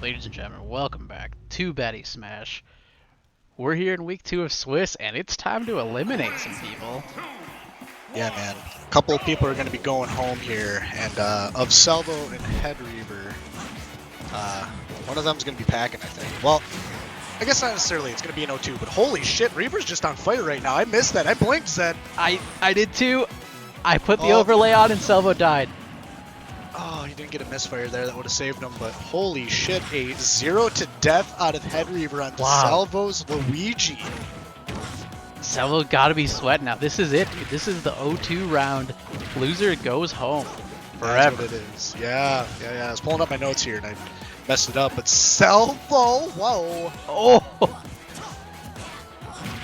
Ladies and gentlemen, welcome back to Baddy Smash. We're here in week 2 of Swiss, and it's time to eliminate some people. Yeah, man. A couple of people are going to be going home here, and of Salvo and Head Reaver, one of them's going to be packing, I think. Well, I guess not necessarily. It's going to be an 0-2, but holy shit, Reaver's just on fire right now. I missed that. I blinked, Zed. I did too. I put the overlay on and Salvo died. Oh, he didn't get a misfire there. That would have saved him, but holy shit, a 0 to death out of Head Reaver on Salvo's Luigi. Salvo gotta be sweating now. This is it, dude. This is the 0-2 round. Loser goes home forever. That's what it is. Yeah. I was pulling up my notes here and I messed it up, but Salvo, whoa.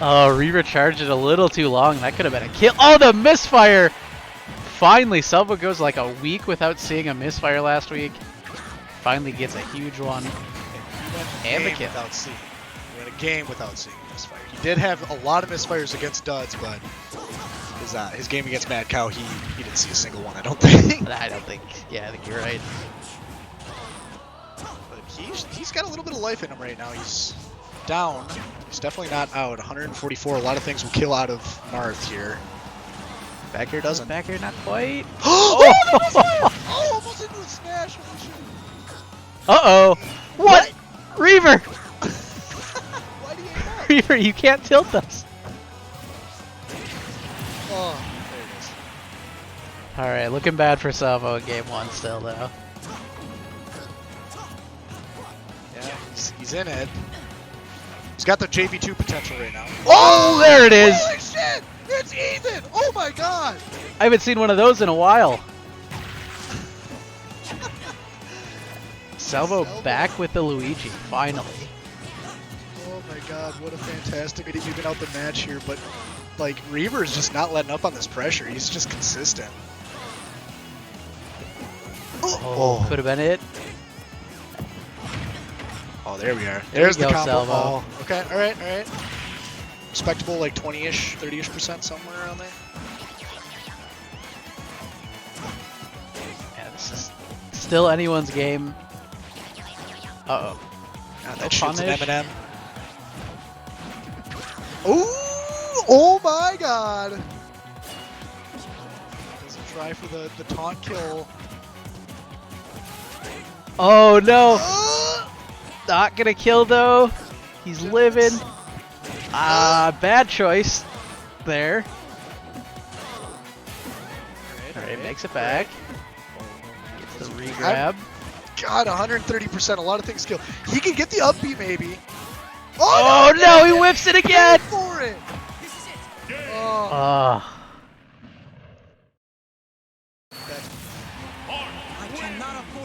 Oh, Reaver charged it a little too long. That could have been a kill. Oh, the misfire! Finally, Salvo goes like a week without seeing a misfire last week. Finally gets a huge one. And the kill. He went a game without seeing a misfire. He did have a lot of misfires against duds, but his game against Mad Cow, he didn't see a single one, I don't think. I don't think. Yeah, I think you're right. But he's got a little bit of life in him right now. He's down. He's definitely not out. 144. A lot of things will kill out of Marth here. Back here doesn't. Back here, not quite. Oh, almost into a smash. Uh-oh. What? Reaver! Why do you hate that? Reaver, you can't tilt us. Oh, there it is. Alright, looking bad for Salvo in game 1 still, though. Yeah, he's in it. He's got the JV2 potential right now. Oh, there it is! Holy shit! It's Ethan! Oh my god! I haven't seen one of those in a while. Salvo back with the Luigi, finally. Oh my god, what a fantastic way to even out the match here, but like Reaver is just not letting up on this pressure. He's just consistent. Oh, could have been it. Oh, there we are. There's the combo. Salvo. Oh, okay, alright. Respectable, like 20-ish, 30-ish% somewhere around there. Yeah, this is still anyone's game. Uh-oh. God, that shit's an M&M. Oh my god! Doesn't try for the taunt kill. Oh no! Not gonna kill though. He's living. Bad choice there. Alright, makes it back. Gets the re-grab. God, 130%, a lot of things kill. He can get the upbeat maybe. Oh no, he whips it again! For it. Oh.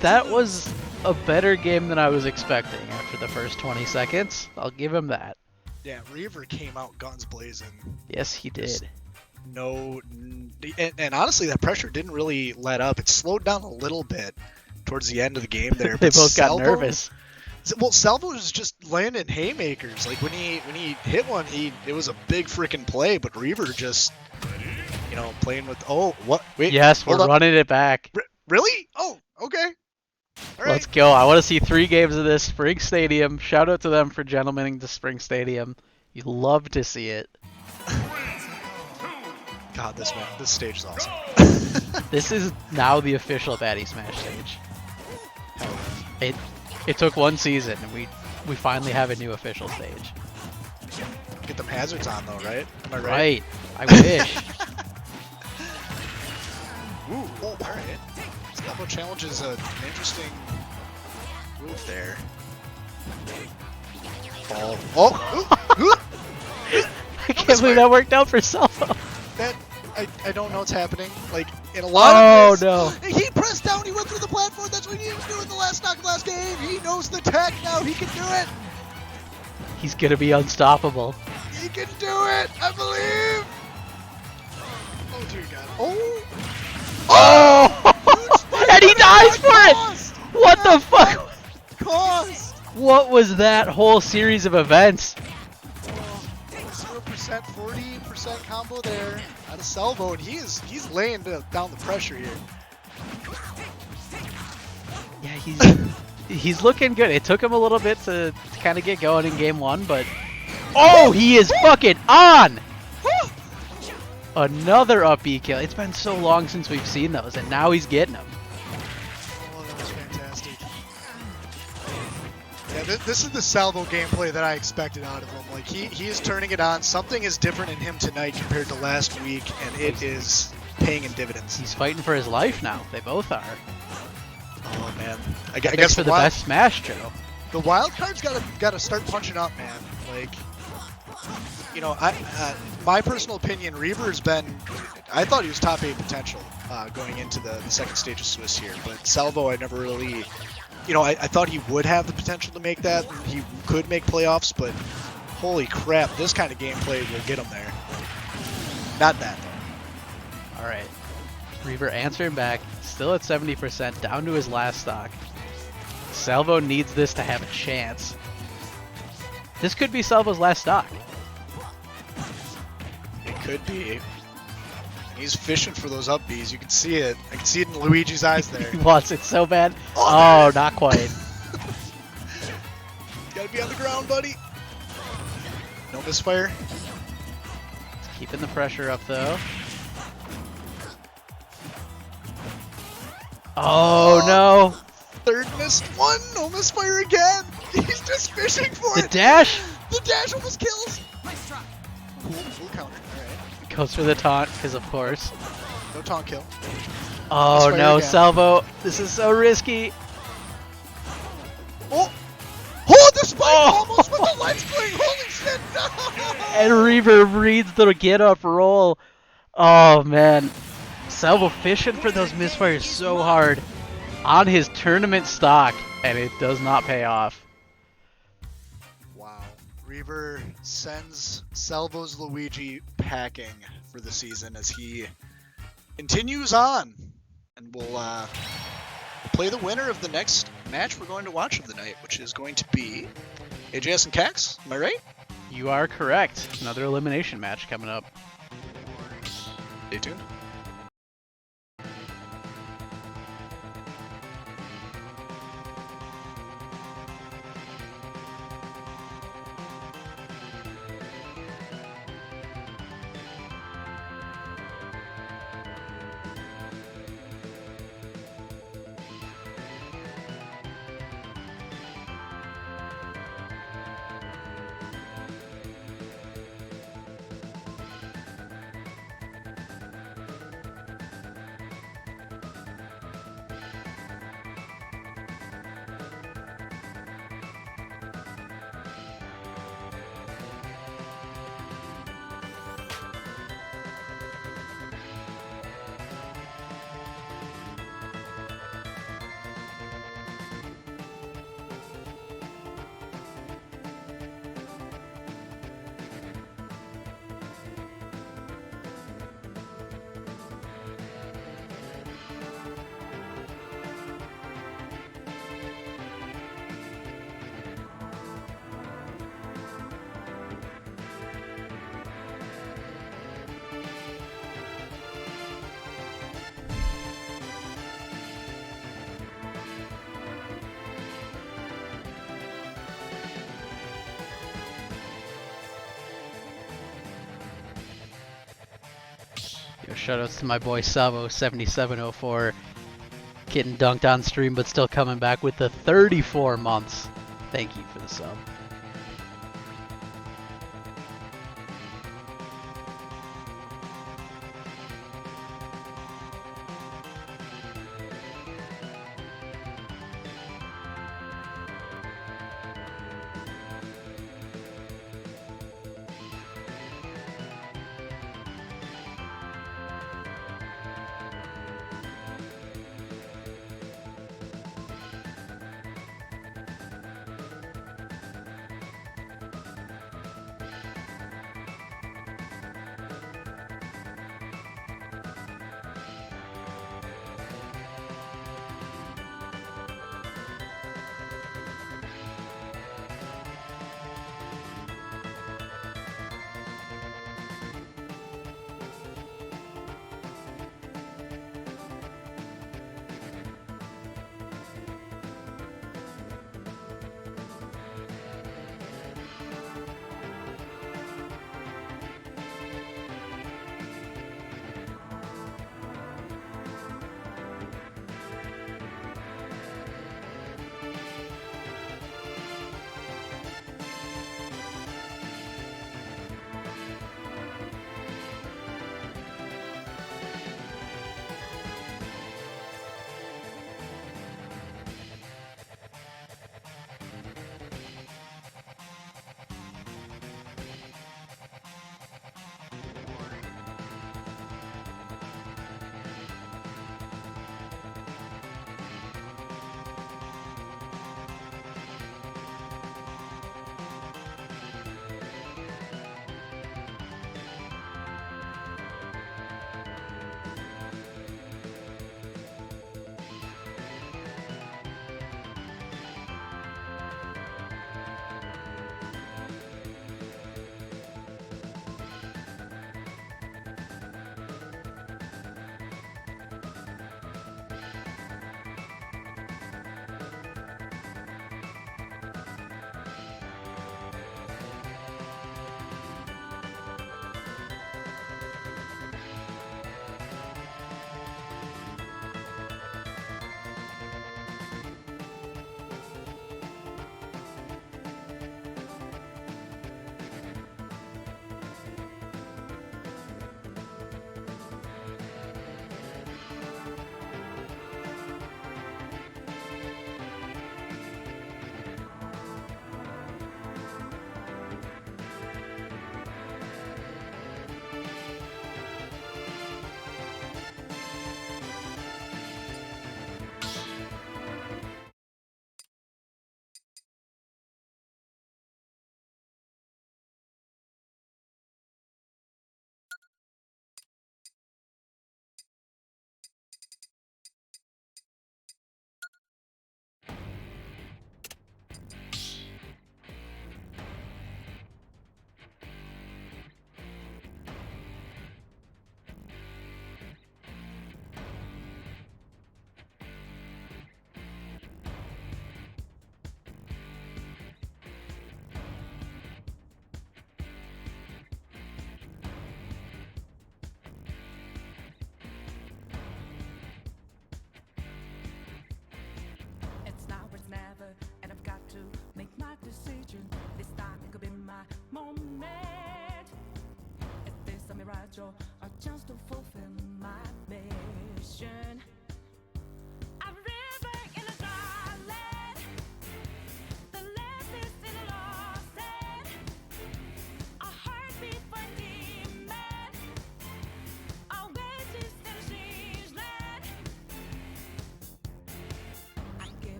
That was a better game than I was expecting after the first 20 seconds. I'll give him that. Yeah, Reaver came out guns blazing. Yes, he did. And honestly, that pressure didn't really let up. It slowed down a little bit towards the end of the game there. They both got nervous. Well, Salvo was just landing haymakers. Like when he hit one, it was a big freaking play. But Reaver just, playing with. Oh, what? Wait. Yes, we're running it back. Really? Oh, okay. All right. Let's go. I want to see 3 games of this Spring Stadium. Shout out to them for gentlemening the Spring Stadium. You love to see it. God, this stage is awesome. This is now the official Baddy Smash stage. It took 1 season, and we finally have a new official stage. Get them hazards on though, right? Am I right? Right. I wish. Ooh, all right. Salvo challenges an interesting move there. I can't believe that worked out for Salvo. I don't know what's happening. Like in a lot of no. He pressed down, he went through the platform, that's what he was doing the last knock of the last game. He knows the tech now, he can do it. He's gonna be unstoppable. He can do it, I believe. Oh dear God. Oh! And he dies for it! What the fuck? What was that whole series of events? 0%, 40% combo there out of Salvo, and he's laying down the pressure here. Yeah, He's looking good. It took him a little bit to kind of get going in game one, but oh, he is fucking on! Another up B kill. It's been so long since we've seen those, and now he's getting them. Oh, that was fantastic. Yeah, this is the Salvo gameplay that I expected out of him. Like, he is turning it on. Something is different in him tonight compared to last week, and it is paying in dividends. He's fighting for his life now. They both are. Oh, man. I Thanks guess for the best Smash, Joe. The wild card's gotta start punching up, man. Like, you know, my personal opinion, Reaver's been, I thought he was top 8 potential going into the second stage of Swiss here, but Salvo, I never really, you know, I thought he would have the potential to make that. He could make playoffs, but holy crap, this kind of gameplay will get him there. Not that, though. All right. Reaver answering back, still at 70%, down to his last stock. Salvo needs this to have a chance. This could be Salvo's last stock. It could be. He's fishing for those up Bs. You can see it. I can see it in Luigi's eyes there. He wants it so bad. Oh, not quite. You gotta be on the ground, buddy. No misfire. Keeping the pressure up, though. Oh, no. Third missed one. No misfire again. He's just fishing for The it. dash The dash almost kills. Cool counter. Alright. goes for the taunt, because of course. No taunt kill. Oh, Misfire no, again. Salvo. This is so risky. Oh! Oh, the spike Oh. almost with the light spring. Holy shit, no! And Reaver reads the get up roll. Oh, man. Salvo fishing for those misfires so hard on his tournament stock, and it does not pay off. Wow. Reaver sends Salvo's Luigi packing for the season as he continues on. And we'll play the winner of the next match we're going to watch of the night, which is going to be AJS and Cax. Am I right? You are correct. Another elimination match coming up. Stay tuned. Yo, shoutouts to my boy Savo7704, getting dunked on stream but still coming back with the 34 months. Thank you for the sub.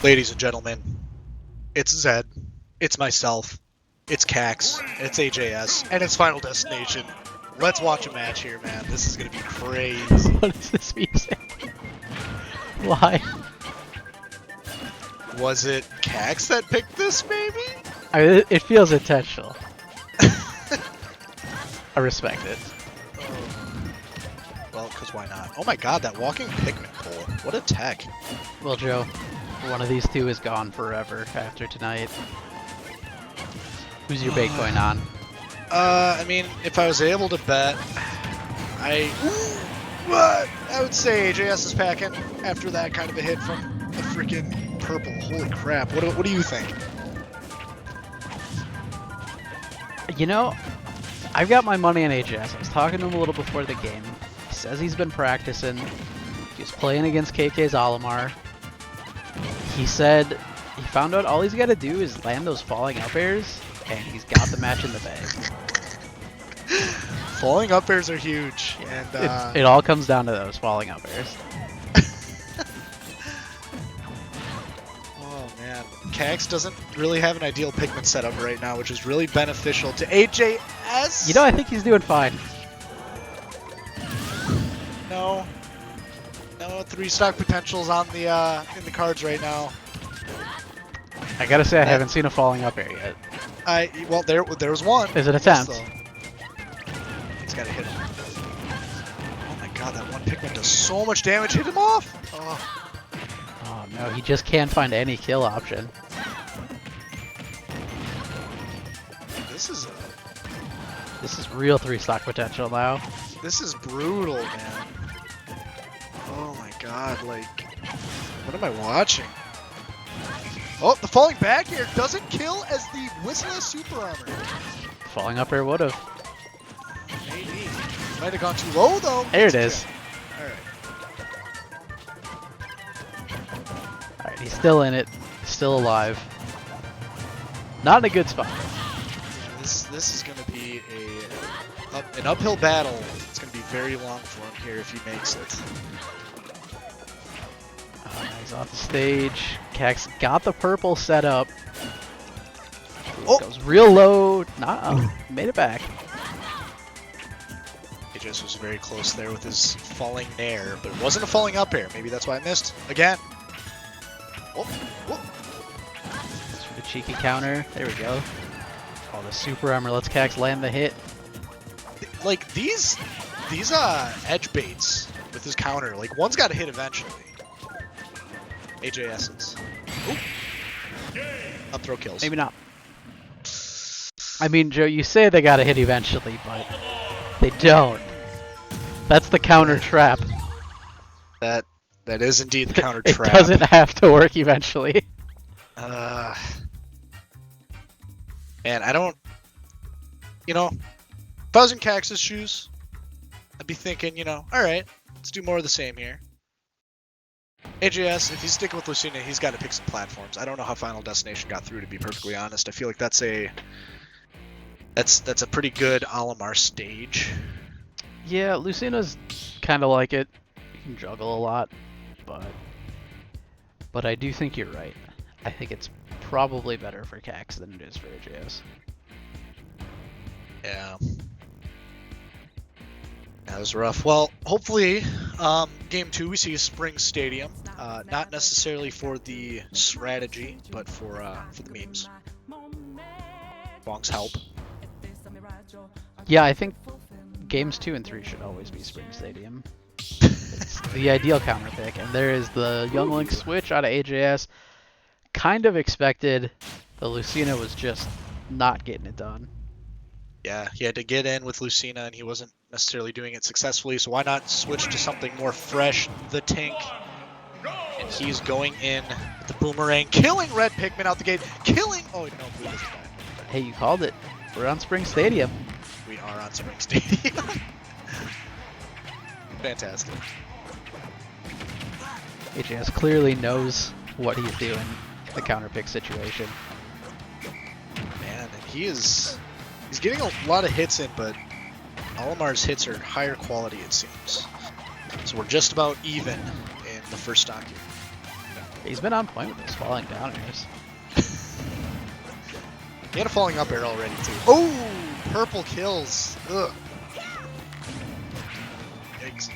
Ladies and gentlemen, it's Zed, it's myself, it's Cax, it's AJS, and it's Final Destination. Let's watch a match here, man. This is gonna be crazy. What is this music? Why? Was it Cax that picked this, maybe? It feels intentional. I respect it. Well, because why not? Oh my god, that walking Pikmin pole. What a tech. Well, Joe, one of these two is gone forever after tonight. Who's your bait going on? I mean, if I was able to bet, I would say AJS is packing after that kind of a hit from the freaking purple. Holy crap. What do you think? You know, I've got my money on AJS. I was talking to him a little before the game. He says he's been practicing. He was playing against KK's Olimar. He said he found out all he's got to do is land those falling up airs, and he's got the match in the bag. Falling up airs are huge, and it all comes down to those falling up airs. Oh man, Cax doesn't really have an ideal Pikmin setup right now, which is really beneficial to AJS. You know, I think he's doing fine. No, 3-stock potential's on the in the cards right now. I gotta say, I haven't seen a falling up air yet. Well, there was one. Is it attempt? He's gotta hit him. Oh my god, that one Pikmin does so much damage. Hit him off. Oh no, he just can't find any kill option. This is real 3-stock potential now. This is brutal, man. Oh my god, like, what am I watching? Oh, the falling back air doesn't kill as the Whistleless Super Armor. Falling up air would've. Maybe. Might have gone too low though. There it is. Alright. Alright, he's still in it. Still alive. Not in a good spot. This is going to be an uphill battle. It's going to be very long for him here if he makes it. He's off the stage. Cax got the purple set up. Oh! Goes real low. Made it back. He just was very close there with his falling nair, but it wasn't a falling up air. Maybe that's why I missed. Again. Oh, Sort of cheeky counter. There we go. Oh, the super armor lets Cax land the hit. Like these edge baits with his counter, like one's got to hit eventually. AJS's. Up throw kills. Maybe not. I mean, Joe, you say they gotta hit eventually, but they don't. That's the counter trap. That is indeed the counter It trap. doesn't have to work eventually. Man, I don't. You know, if I was in Cax's shoes, I'd be thinking, all right, let's do more of the same here. AJS, if he's sticking with Lucina, he's got to pick some platforms. I don't know how Final Destination got through, to be perfectly honest. I feel like that's a pretty good Olimar stage. Yeah, Lucina's kind of like it. You can juggle a lot, but I do think you're right. I think it's probably better for Cax than it is for AJS. Yeah. That was rough. Well, hopefully, game 2 we see a Spring Stadium. Not necessarily for the strategy, but for the memes. Bong's help. Yeah, I think games 2 and 3 should always be Spring Stadium. It's the ideal counter pick, and there is the Young Link switch out of AJS. Kind of expected. The Lucina was just not getting it done. Yeah, he had to get in with Lucina, and he wasn't necessarily doing it successfully, so why not switch to something more fresh, the Tank. And he's going in with the Boomerang, killing Red Pikmin out the gate, killing... Oh, no, Blue doesn't die. Hey, you called it. We're on Spring Stadium. We are on Spring Stadium. Fantastic. HAS clearly knows what he's doing, the counter pick situation. Man, and he's getting a lot of hits in, but Olimar's hits are higher quality, it seems. So we're just about even in the first stock here. He's been on point with those falling down airs. He had a falling up air already, too. Oh! Purple kills. Ugh. Yikes.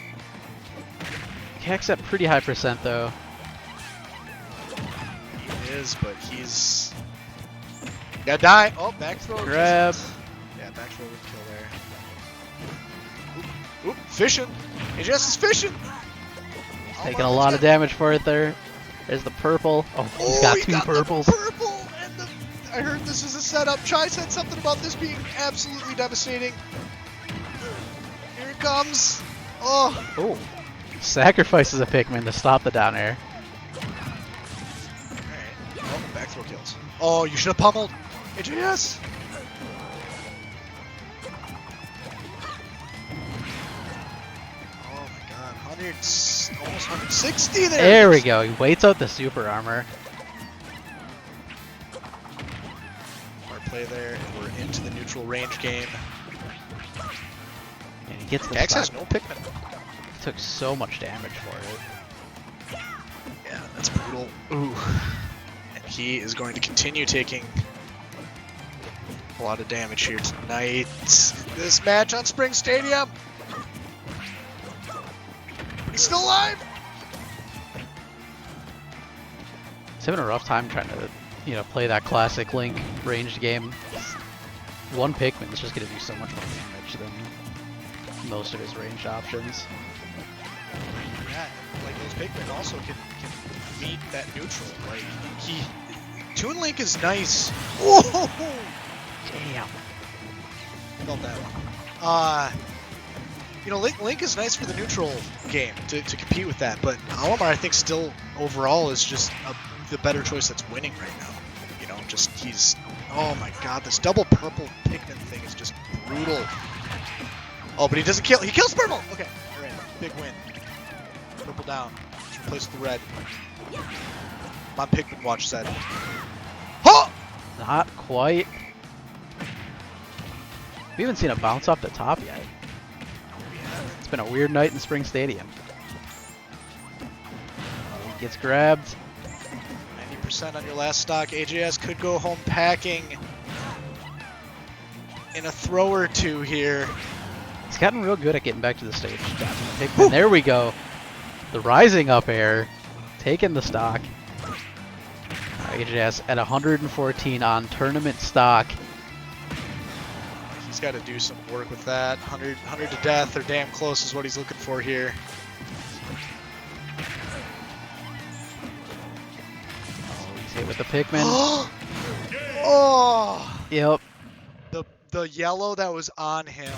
Kek's at pretty high percent, though. He is, but he's... Gotta die. Oh, back throw. Grab. Yeah, back throw would kill there. Oop, oop, fishing. AJS is fishing. Taking a lot of damage for it there. There's the purple. Oh, he's got two purples. The purple and the... I heard this is a setup. Chai said something about this being absolutely devastating. Here it comes. Oh. Oh. Sacrifices a Pikmin to stop the down air. Alright. Oh, back throw kills. Oh, you should have pummeled. AJS. Oh my god. Almost 160 there. There we go. He waits out the super armor. Play there, and we're into the neutral range game. And he gets the Gax has spot. no Pikmin. He took so much damage for it. Yeah, that's brutal. Ooh. And he is going to continue taking a lot of damage here tonight. This match on Spring Stadium. He's still alive. He's having a rough time trying to, play that classic Link ranged game. One Pikmin is just going to do so much more damage than most of his ranged options. Yeah, like those Pikmin also can meet that neutral. Like Toon Link is nice. Whoa! Damn. Felt that one. Link is nice for the neutral game to compete with that, but Olimar I think still overall is just the better choice that's winning right now. He's... Oh my god, this double purple Pikmin thing is just brutal. Oh, but he doesn't kill. He kills purple! Okay, alright, big win. Purple down. Let's replace the red. My Pikmin watch said. Oh! Not quite. We haven't seen a bounce off the top yet. It's been a weird night in Spring Stadium. He gets grabbed. 90% on your last stock. AJS could go home packing in a throw or two here. He's gotten real good at getting back to the stage. Pikmin. There we go. The rising up air. Taking the stock. AJS at 114 on tournament stock. He's got to do some work with that. 100 to death or damn close is what he's looking for here. Hit with the Pikmin. Oh! Yep. The yellow that was on him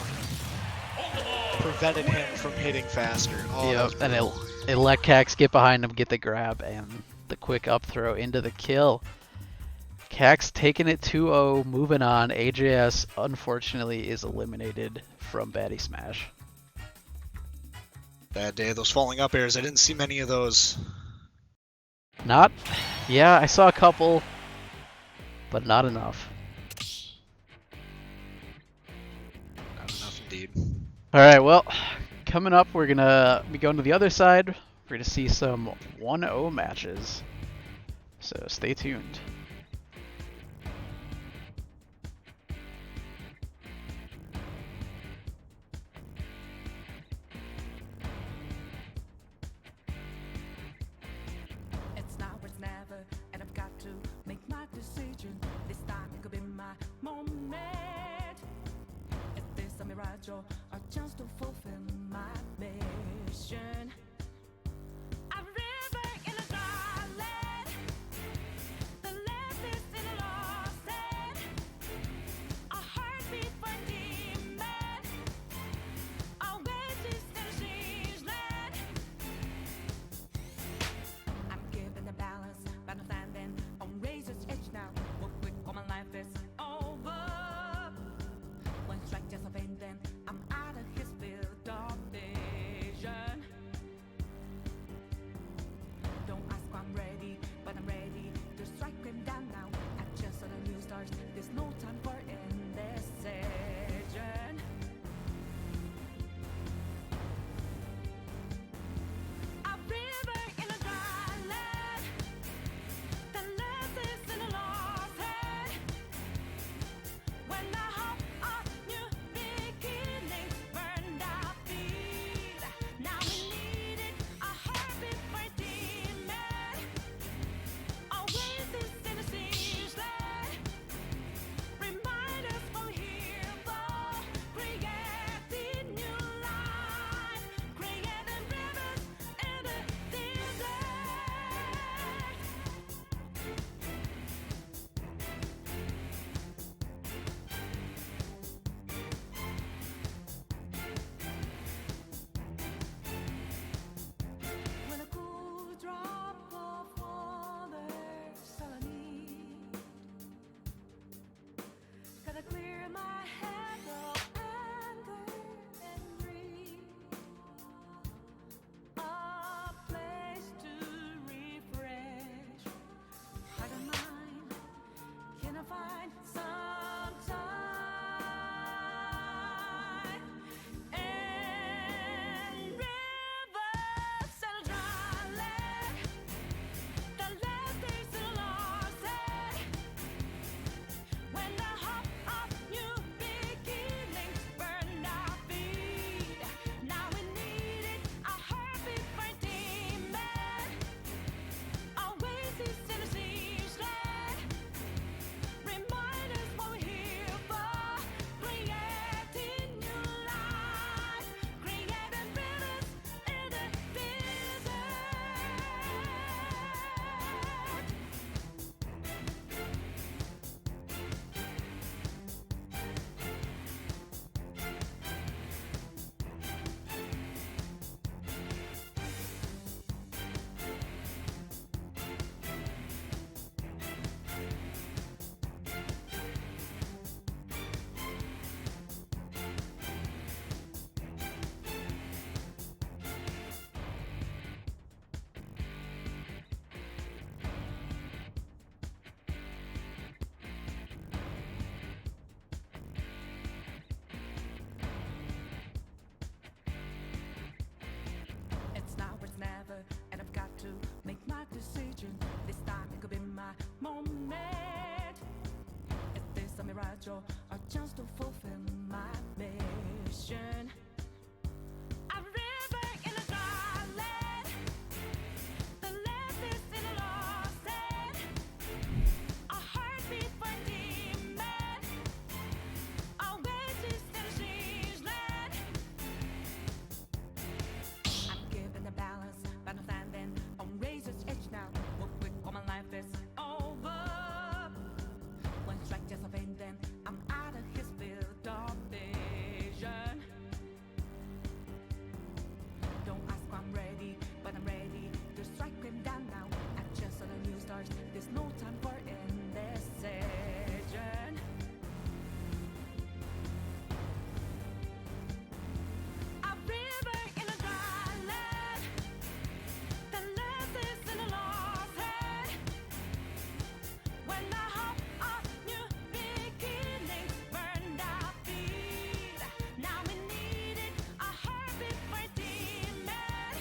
prevented him from hitting faster. Oh, yep. And it let Cax get behind him, get the grab, and the quick up throw into the kill. Cax taking it 2-0, moving on. AJS, unfortunately, is eliminated from Baddy Smash. Bad day. Those falling up airs, I didn't see many of those. Yeah, I saw a couple, but not enough. Not enough indeed. Alright, well, coming up, we're going to be going to the other side. We're going to see some 1-0 matches. So stay tuned. A chance to fulfill my mission. A river in a darkland, the left is in a lost end. A heartbeat for deep. miraggio, a chance to fulfill my mission. A river in a garland, the left is in a lost end. A heartbeat for a demon, always is in a siege land. I'm given the balance, but I'm standing on razor's edge now. Look quick, all my life is over. One strike just a pain, then I'm out of his field of vision. Don't ask why I'm ready, but I'm ready to strike him down now. I just saw the new stars, there's no time for indecision. A river in a dry land, the left is in a lost head. When the hope of new beginnings burned our feet, now we needed a heartbeat for a demon.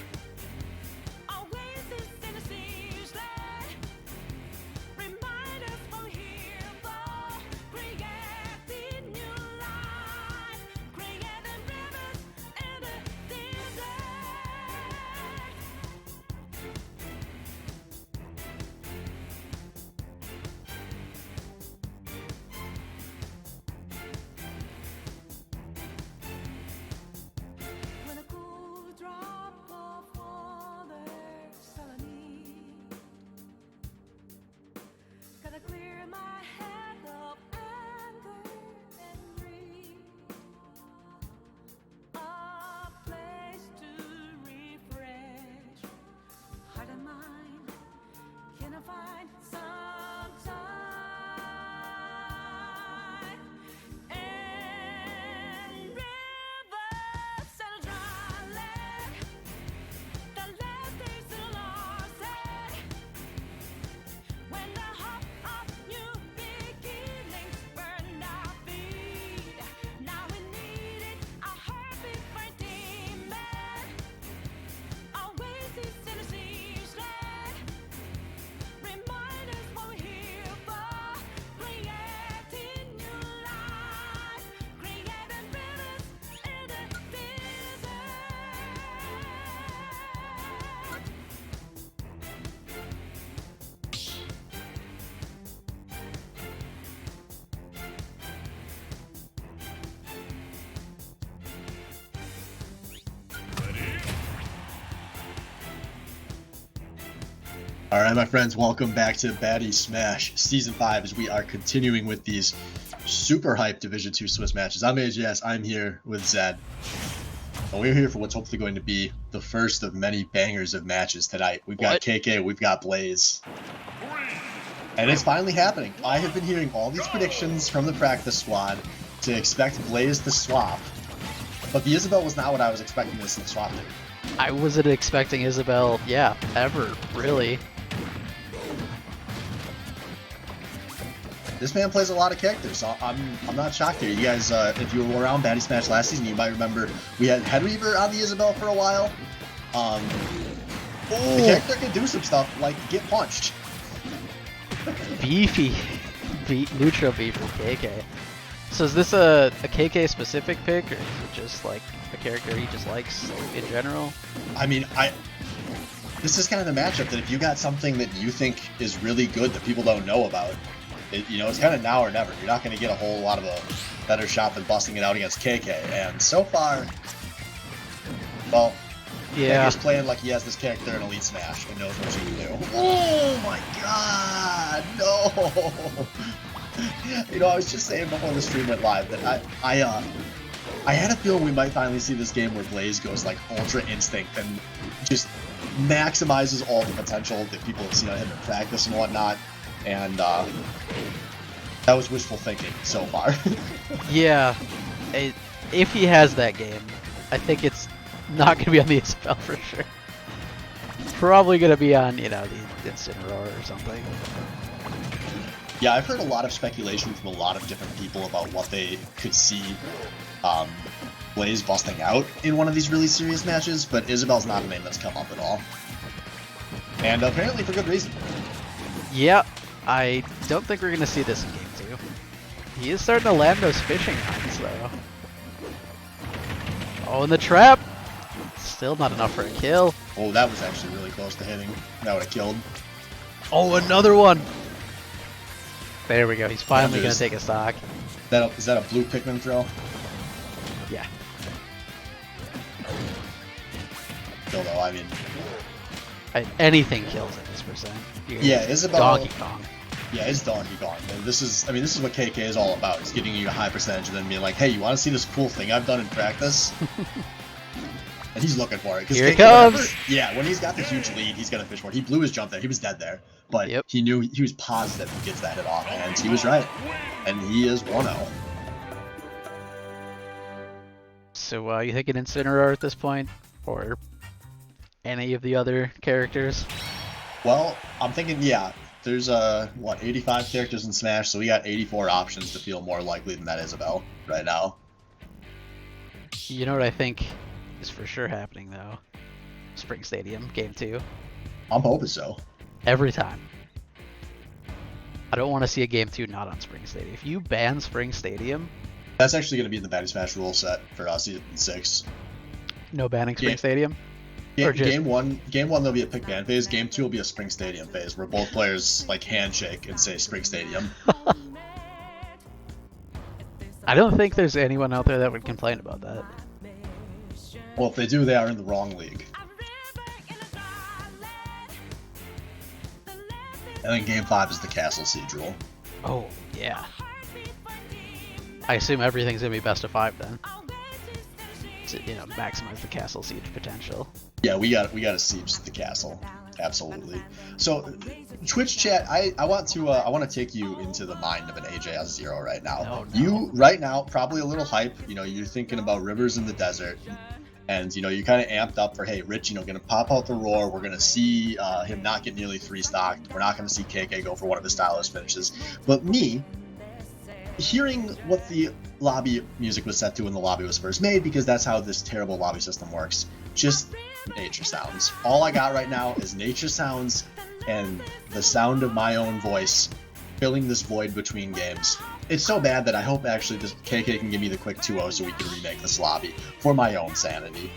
Always is in a siege land. Remind us from here for creating new life, creating rivers in the desert. When a cool drop of water suddenly gotta clear my head of anger and greed. A place to refresh heart and mind. Can I find some time? And rivers and dry land, the last days are lost head. When the hope of new beginnings burned our feet, now we needed a heartbeat for a demon. Always is in a siege land. Remind us what we're here for, creating new life, creating rivers in the desert. Alright, my friends, welcome back to Baddy Smash Season 5 as we are continuing with these super hyped Division 2 Swiss matches. I'm AJS, I'm here with Zed. And we're here for what's hopefully going to be the first of many bangers of matches tonight. We've got KK, we've got Blaze. And it's finally happening. I have been hearing all these predictions from the practice squad to expect Blaze to swap. But the Isabel was not what I was expecting this to swap to. I wasn't expecting Isabel, ever, really. This man plays a lot of characters, so I'm not shocked here. You guys, if you were around Baddy Smash last season, you might remember we had Head Reaver on the Isabel for a while. The character can do some stuff like get punched. Beefy. Neutral beef from KK. So is this a KK specific pick, or is it just like a character he just likes in general? I mean, this is kind of the matchup that if you got something that you think is really good that people don't know about, it's kind of now or never. You're not going to get a whole lot of a better shot than busting it out against KK. And so far, well, KK's playing like he has this character in Elite Smash and knows what he can do. Oh my god, no! I was just saying before the stream went live that I had a feeling we might finally see this game where Blaze goes like Ultra Instinct and just maximizes all the potential that people have seen on him in practice and whatnot. And that was wishful thinking so far. Yeah, if he has that game, I think it's not going to be on the Isabel for sure. Probably going to be on, the Instant Roar or something. Yeah, I've heard a lot of speculation from a lot of different people about what they could see Blaze busting out in one of these really serious matches, but Isabel's not a name that's come up at all. And apparently for good reason. Yeah, I don't think we're going to see this in Game 2. He is starting to land those fishing lines, though. Oh, and the trap! Still not enough for a kill. Oh, that was actually really close to hitting. That would have killed. Oh, another one! There we go. He's finally Yeah, going to take a stock. Is that a blue Pikmin throw? Yeah. Kill though, I mean. Anything kills at this percent. Yeah, Isabel. Donkey Kong. Yeah, it's Donkey Kong. And this is what KK is all about. It's getting you a high percentage and then being like, hey, you want to see this cool thing I've done in practice? And he's looking for it. Here it comes! When he's got the huge lead, he's going to fish for it. He blew his jump there. He was dead there. But he knew, he was positive he gets that hit off, and he was right. And he is 1-0. So, you thinking Incineroar at this point? Or any of the other characters? Well, I'm thinking, yeah. There's, 85 characters in Smash, so we got 84 options to feel more likely than that Isabel right now. You know what I think is for sure happening, though? Spring Stadium, Game 2. I'm hoping so. Every time. I don't want to see a Game 2 not on Spring Stadium. If you ban Spring Stadium... That's actually going to be in the Baddy Smash rule set for Season 6. No banning Spring Stadium? Game one there'll be a pick ban phase. Game 2 will be a Spring Stadium phase where both players like handshake and say Spring Stadium. I don't think there's anyone out there that would complain about that. Well, if they do, they are in the wrong league. And then Game 5 is the Castle Siege rule. Oh, yeah. I assume everything's going to be best of 5 then. To, maximize the Castle Siege potential. Yeah, we got to siege the castle. Absolutely. So, Twitch chat, I want to take you into the mind of an AJS0 right now. Oh, no. You right now probably a little hype. You're thinking about rivers in the desert, and you're kind of amped up for, hey, Rich, gonna pop out the roar. We're gonna see him not get nearly 3 stocked. We're not gonna see KK go for one of his stylish finishes. But me, hearing what the lobby music was set to when the lobby was first made, because that's how this terrible lobby system works. Just nature sounds. All I got right now is nature sounds and the sound of my own voice filling this void between games. It's so bad that I hope actually this KK can give me the quick 2-0 so we can remake this lobby for my own sanity.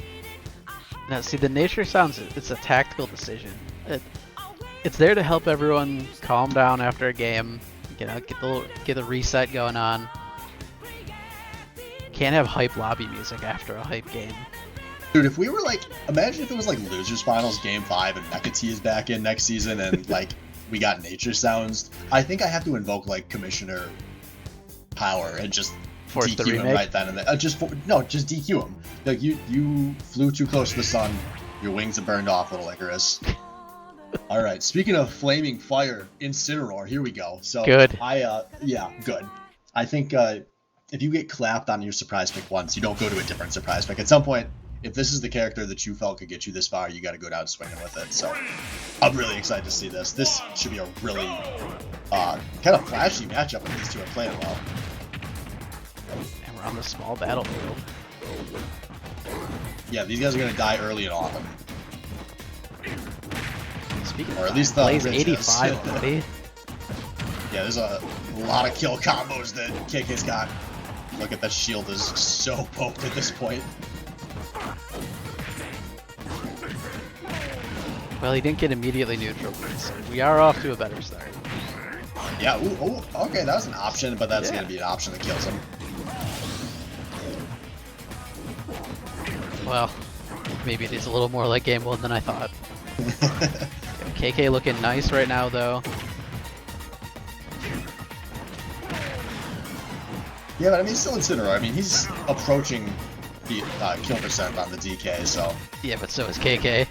Now, see, the nature sounds, it's a tactical decision. It's there to help everyone calm down after a game, get the reset going on. Can't have hype lobby music after a hype game. Dude, if we were imagine if it was Losers Finals Game 5 and Mecha T is back in next season and we got nature sounds. I think I have to invoke Commissioner Power and just Force the DQ him remake? right then and there. Just DQ him. You flew too close to the sun. Your wings have burned off, little Icarus. All right. Speaking of flaming fire, Incineroar. Here we go. So good. Good. I think if you get clapped on your surprise pick once, you don't go to a different surprise pick. At some point, if this is the character that you felt could get you this far, you got to go down swinging with it. So I'm really excited to see this. This should be a really kind of flashy matchup when these two are playing well. And we're on the small battlefield. Yeah, these guys are going to die early and often. Speaking Or of at least plays Rich 85 is. already. Yeah, there's a lot of kill combos that KK's got. Look at that shield is so poked at this point. Well, he didn't get immediately neutral, so we are off to a better start. Yeah, okay, that was an option, but that's Yeah. going to be an option that kills him. Well, maybe it is a little more like game 1 than I thought. KK looking nice right now, though. Yeah, but I mean, he's still Incineroar. I mean, he's approaching the kill percent on the DK, so... Yeah, but so is KK.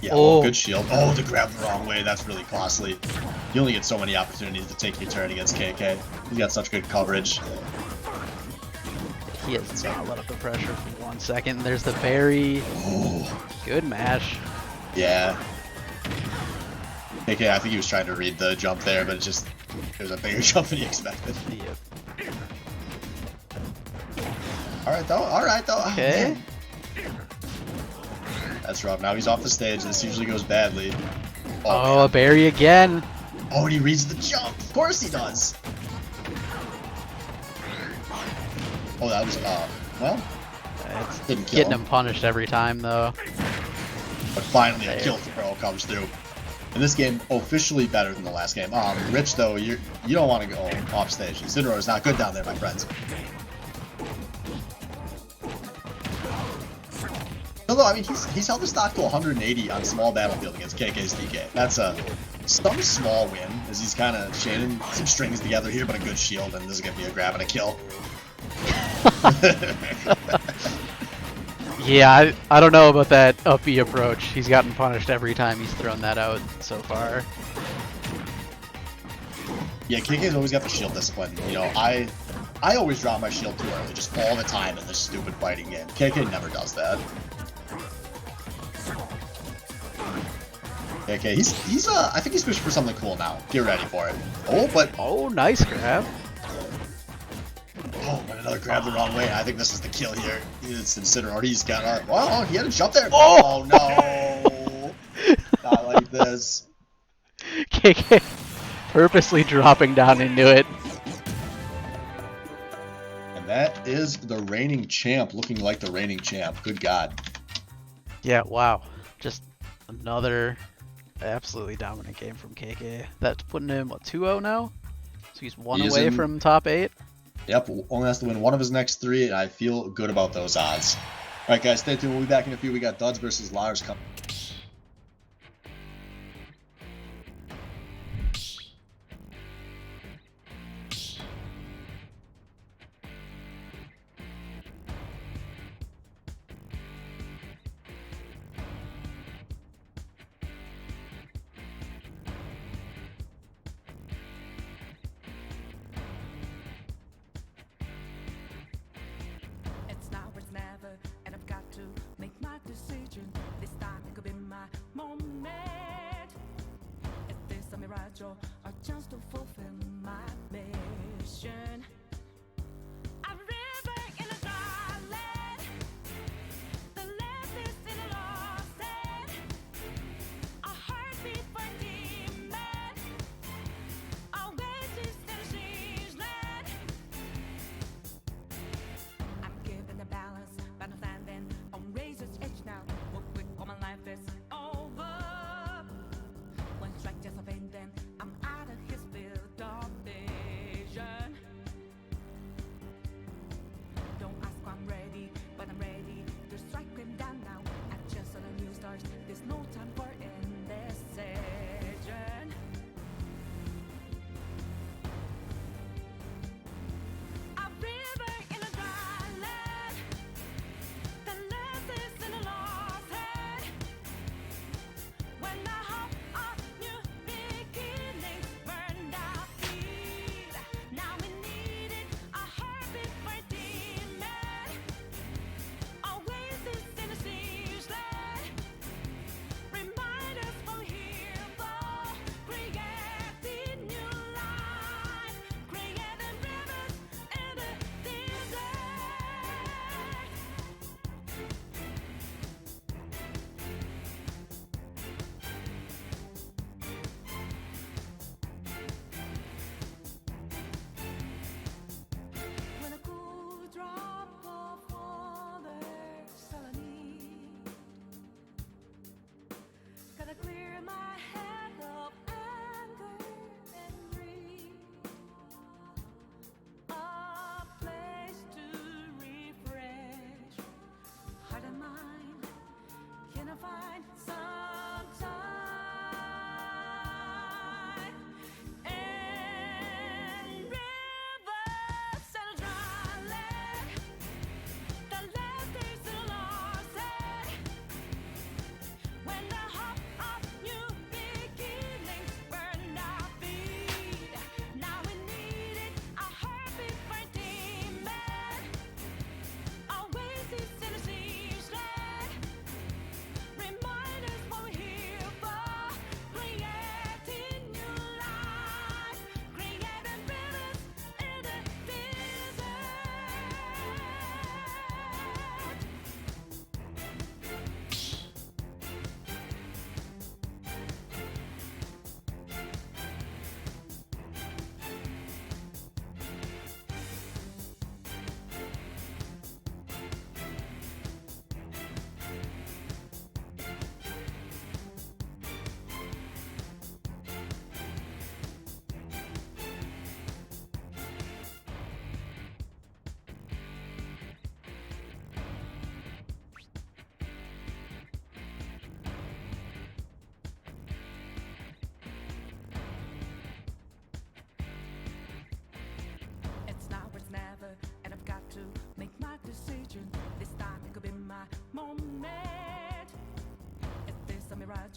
Yeah, Oh. well, good shield. Oh, to grab the wrong way, that's really costly. You only get so many opportunities to take your turn against KK. He's got such good coverage. He has not let up the pressure for 1 second. There's the berry. Oh, Good mash. yeah. KK, I think he was trying to read the jump there, but it was a bigger jump than he expected. Yep. Alright though. Okay. That's rough. Now he's off the stage. This usually goes badly. Oh, a berry again. Oh, and he reads the jump. Of course he does. Oh, that was, well, It's didn't kill getting him. him punished every time, though. But finally a There. kill throw comes through. In this game, officially better than the last game. Rich, though, you don't want to go off stage. Incineroar is not good down there, my friends. Although, I mean, he's held the stock to 180 on small battlefield against KK's DK. That's some small win, as he's kind of chaining some strings together here, but a good shield, and this is going to be a grab and a kill. Yeah, I don't know about that uppy approach. He's gotten punished every time he's thrown that out so far. Yeah, KK's always got the shield discipline. You know, I always drop my shield too early, just all the time in this stupid fighting game. KK never does that. KK, he's I think he's pushing for something cool now. Get ready for it. Oh, but Oh, nice grab. oh, but another grab the wrong way. I think this is the kill here. It's Incineroar. He's got well, he had a jump there. Oh! No, not like this. KK purposely dropping down into it. And that is the reigning champ, looking like the reigning champ. Good God. Yeah, wow. Just another absolutely dominant game from KK. That's putting him, what, 2-0 now? So he's one He is away in- from top 8. Yep, only has to win one of his next 3, and I feel good about those odds. All right, guys, stay tuned. We'll be back in a few. We got Duds versus Lars coming. It's now or it's never, and I've got to make my decision. This time it could be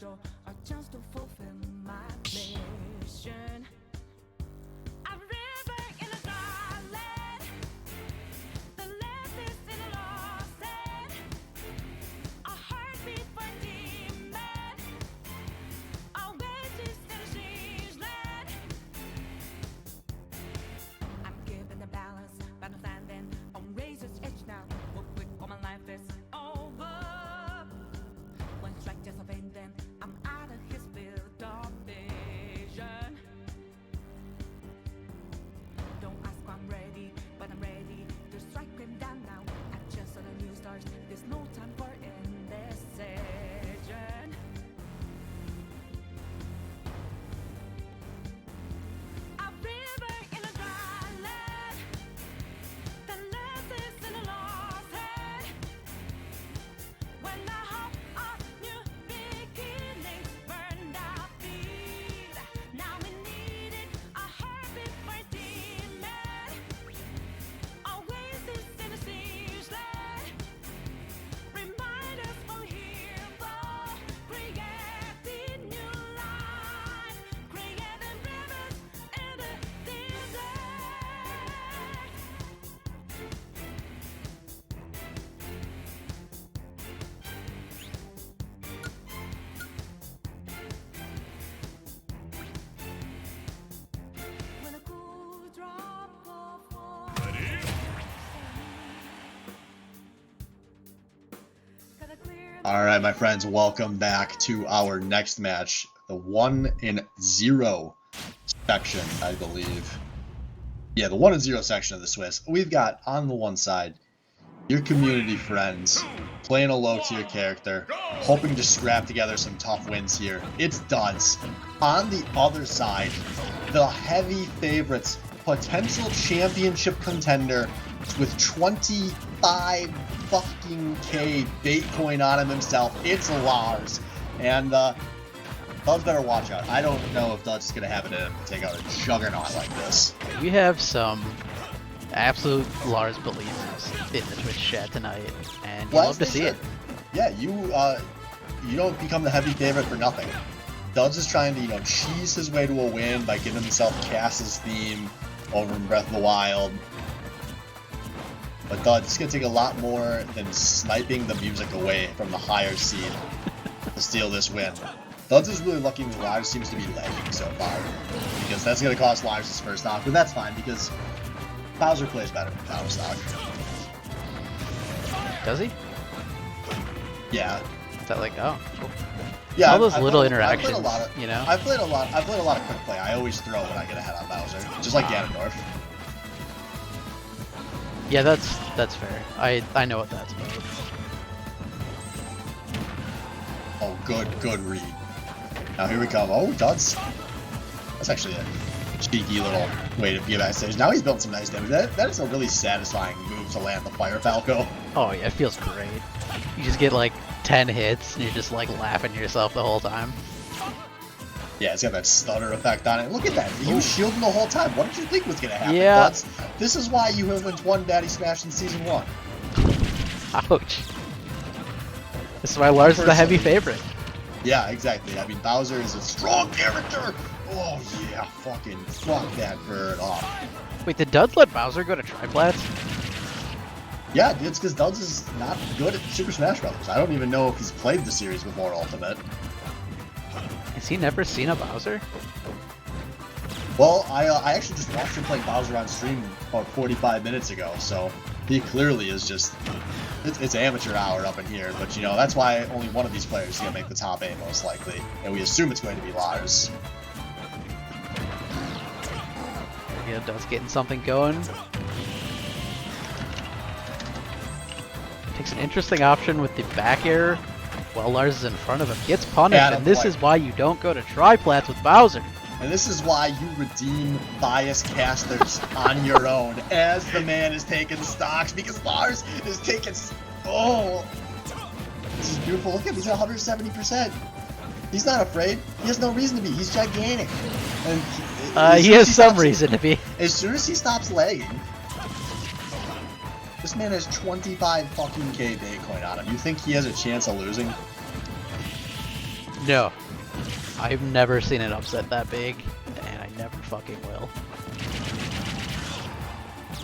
or a chance to fulfill my mission. A river in a dry land, the left is in a lost land. A heartbeat for a demon, a wages in a strange land. I'm giving the balance, but I'm standing on razor's edge now. What quick, all my life is over. One strike just of pain, then I'm out of his field of vision. Don't ask if I'm ready, but I'm ready to strike him down now. I just saw the new stars, there's no time for indecision. A river in a dry land, the left is in a lost hand. When the hope of new beginnings burned our feet, now we needed a heartbeat for a demon. Oasis in a strange land, remind us from hero, creating new life, creating rivers in the desert. When a cool drop of water, gotta clear the All right, my friends, welcome back to our next match, the 1-0 section, I believe. Yeah, the 1-0 section of the Swiss. We've got on the one side your community friends playing a low-tier character, hoping to scrap together some tough wins here. It's Duds. On the other side, the heavy favorites, potential championship contender with 25 fucking K Bitcoin on him himself. It's Lars. And Duds better watch out. I don't know if Duds is going to have it in him to take out a juggernaut like this. We have some absolute Lars believers in the Twitch chat tonight, and you Well, love to as they see it. should. Yeah, you don't become the heavy favorite for nothing. Duds is trying to, cheese his way to a win by giving himself Cass's theme over in Breath of the Wild. But Duds, it's going to take a lot more than sniping the music away from the higher seed to steal this win. Duds is really lucky that Lars seems to be lagging so far, because that's going to cost Lars his first stock, but that's fine, because Bowser plays better than Power Stock. Does he? Yeah. Is that like, oh, cool. Yeah, All those I've little played a interactions, lot of, you know? I've played a lot of quick play. I always throw when I get ahead on Bowser, just like Ganondorf. Yeah, that's fair. I know what that's about. Oh, good read. Now here we come. Oh, Duds. That's actually a cheeky little way to get backstage. Now he's built some nice damage. That is a really satisfying move to land the Fire Falco. Oh yeah, it feels great. You just get like 10 hits, and you're just like laughing to yourself the whole time. Yeah, it's got that stutter effect on it. Look at that. He was shielding the whole time. What did you think was going to happen, Yeah. Duds? This is why you haven't won Baddy Smash in Season 1. Ouch. This is why Lars is the heavy favorite. Yeah, exactly. I mean, Bowser is a strong character. Oh, yeah. Fuck that bird off. Wait, did Duds let Bowser go to Triplats? Yeah, it's because Duds is not good at Super Smash Bros. I don't even know if he's played the series before Ultimate. Has he never seen a Bowser? Well, I actually just watched him play Bowser on stream about 45 minutes ago, so he clearly is just... It's amateur hour up in here, but that's why only one of these players is going to make the top 8 most likely, and we assume it's going to be Lars. Yeah, Duds getting something going. Takes an interesting option with the back air while Lars is in front of him. Gets punished, Yeah, and this is why you don't go to Triplats with Bowser. And this is why you redeem biased casters on your own as the man is taking stocks, because Lars is taking... Oh! This is beautiful. Look at him. He's at 170%. He's not afraid. He has no reason to be. He's gigantic. And He has some reason to be. As soon as he stops lagging, this man has 25 fucking K Bitcoin on him. You think he has a chance of losing? No. I've never seen an upset that big, and I never fucking will.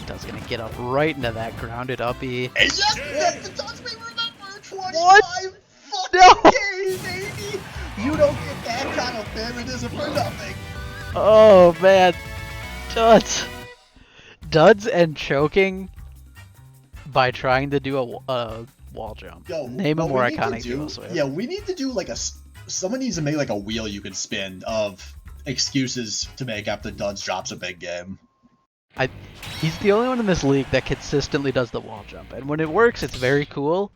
Dud's gonna get up right into that grounded uppie. And yes, that's the touch we remember. 25 What? fucking No! Ks, baby. You don't get that kind of favoritism for nothing. Oh man, Duds. Duds and choking by trying to do a wall jump. Yo, Name a what more we need to iconic do- duo switch. Yeah, we need to do like someone needs to make like a wheel you can spin of excuses to make after Duds drops a big game. He's the only one in this league that consistently does the wall jump, and when it works, it's very cool.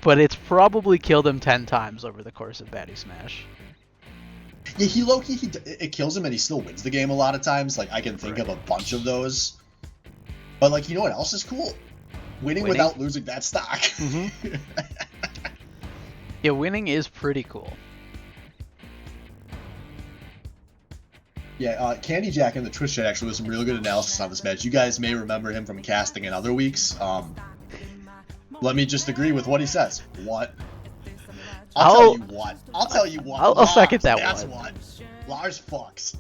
But it's probably killed him 10 times over the course of Baddy Smash. Yeah, he low-key, it kills him and he still wins the game a lot of times. Like, I can think of a bunch of those. But, like, you know what else is cool? Winning without losing that stock. Mm-hmm. Yeah, winning is pretty cool. Yeah, Candy Jack in the Twitch chat actually was some really good analysis on this match. You guys may remember him from casting in other weeks. Let me just agree with what he says. What? I'll tell you what. I'll tell you what. I'll second that that's one. What. Lars fucks.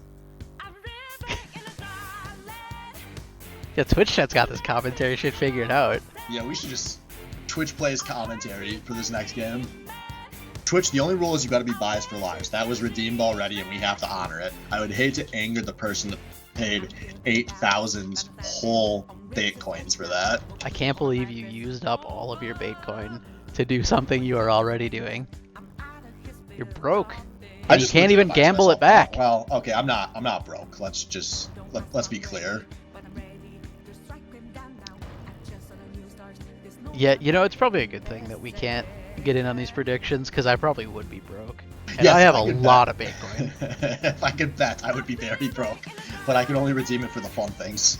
Yeah, Twitch chat's got this commentary shit figured out. Yeah, we should just Twitch plays commentary for this next game. Twitch, the only rule is you gotta be biased for Lars. That was redeemed already and we have to honor it. I would hate to anger the person that paid 8,000 whole Bitcoins for that. I can't believe you used up all of your Bitcoin to do something you are already doing. You're broke. And you can't even gamble it back. Well, okay, I'm not broke. Let's be clear. Yeah, you know, it's probably a good thing that we can't get in on these predictions, because I probably would be broke. And Yes, I have I a could lot bet. of Bitcoin. If I could bet, I would be very broke. But I can only redeem it for the fun things.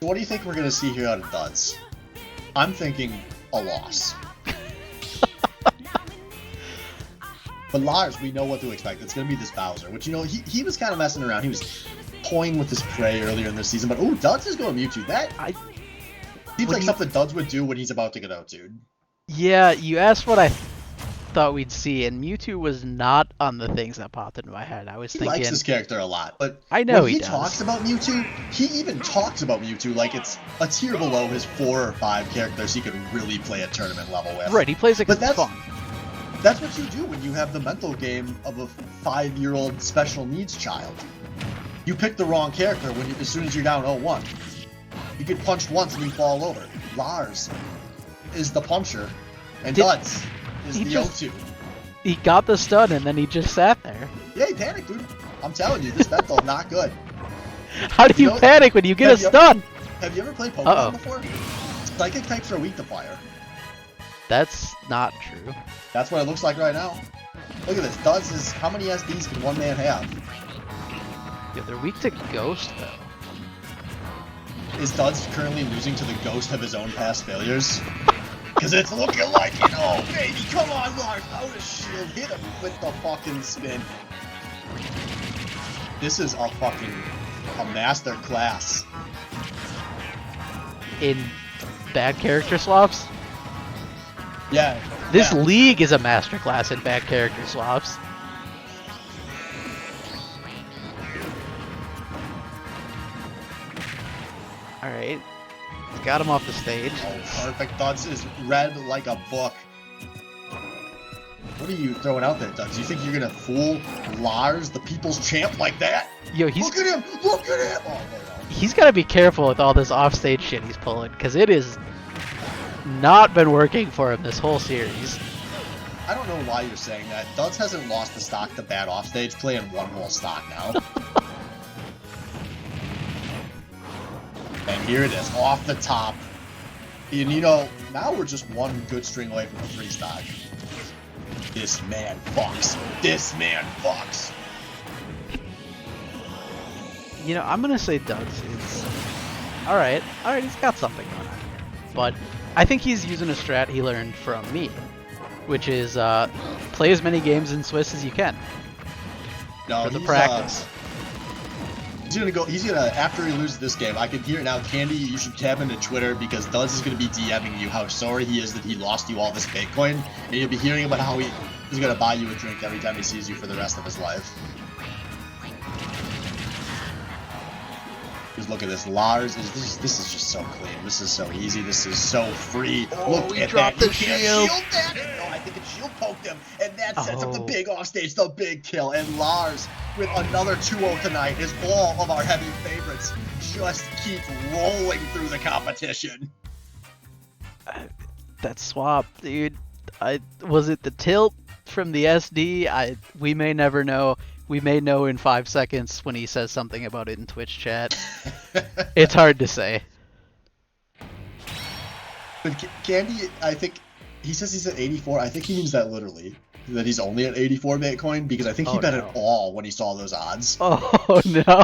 So what do you think we're gonna see here out of Duds? I'm thinking a loss. But Lars, we know what to expect. It's gonna be this Bowser, which, you know, he was kind of messing around. He was toying with his prey earlier in the season, but ooh, Duds is going Mewtwo. That seems like something Duds would do when he's about to get out, dude. Yeah, you asked what I thought we'd see, and Mewtwo was not on the things that popped into my head. I was He thinking... likes this character a lot, but I know when he he does. talks about Mewtwo, he even talks about Mewtwo like it's a tier below his 4 or 5 characters he could really play at tournament level with. Right, he plays like But it's that's- fun. That's what you do when you have the mental game of a 5-year-old special needs child. You pick the wrong character as soon as you're down 0-1. You get punched once and you fall over. Lars is the puncher, and Duds is he the just- 0-2. He got the stun, and then he just sat there. Yeah, he panicked, dude. I'm telling you, this mental not good. How do you know- panic when you get a have you- stun? Have you ever played Pokemon Uh-oh. before? Psychic types are weak to fire. That's not true. That's what it looks like right now. Look at this. Duds is how many SDs can one man have? Yeah, they're weak to Ghost, though. Is Duds currently losing to the ghost of his own past failures? Because it's looking like it. Oh, baby, come on, Lars. Out of shield. Hit him with the fucking spin. This is a master class. In bad character swaps? Yeah. This yeah. league is a masterclass in bad character swaps. Alright. Got him off the stage. Oh, perfect. Duds is read like a book. What are you throwing out there, Duds? You think you're gonna fool Lars, the people's champ, like that? Yo, Look at him! Look at him! Oh, no. he's got to be careful with all this offstage shit he's pulling, because it has not been working for him this whole series. I don't know why you're saying that. Duds hasn't lost the stock to bad offstage play in one whole stock now. And here it is, off the top. And you know, now we're just one good string away from a 3 stock. This man fucks. This man fucks. You know, I'm going to say Duds is... Alright, he's got something going on here. But I think he's using a strat he learned from me, which is play as many games in Swiss as you can No, for the he's, practice. He's gonna after he loses this game, I can hear it now. Candy, you should tab into Twitter because Duds is gonna be DMing you how sorry he is that he lost you all this Bitcoin, and you'll be hearing about how he is gonna buy you a drink every time he sees you for the rest of his life. Just look at this. Lars this is just so clean. This is so easy. This is so free. Look he at dropped that. the shield. That. No, I think it shield poked him, and that sets up the big offstage, the big kill. And Lars with another 2-0 tonight as all of our heavy favorites just keep rolling through the competition. That swap, dude. Was it the tilt from the SD? We may never know. We may know in 5 seconds when he says something about it in Twitch chat. It's hard to say. But Candy, I think he says he's at 84. I think he means that literally. That he's only at 84 Bitcoin because I think he bet it all when he saw those odds. Oh no!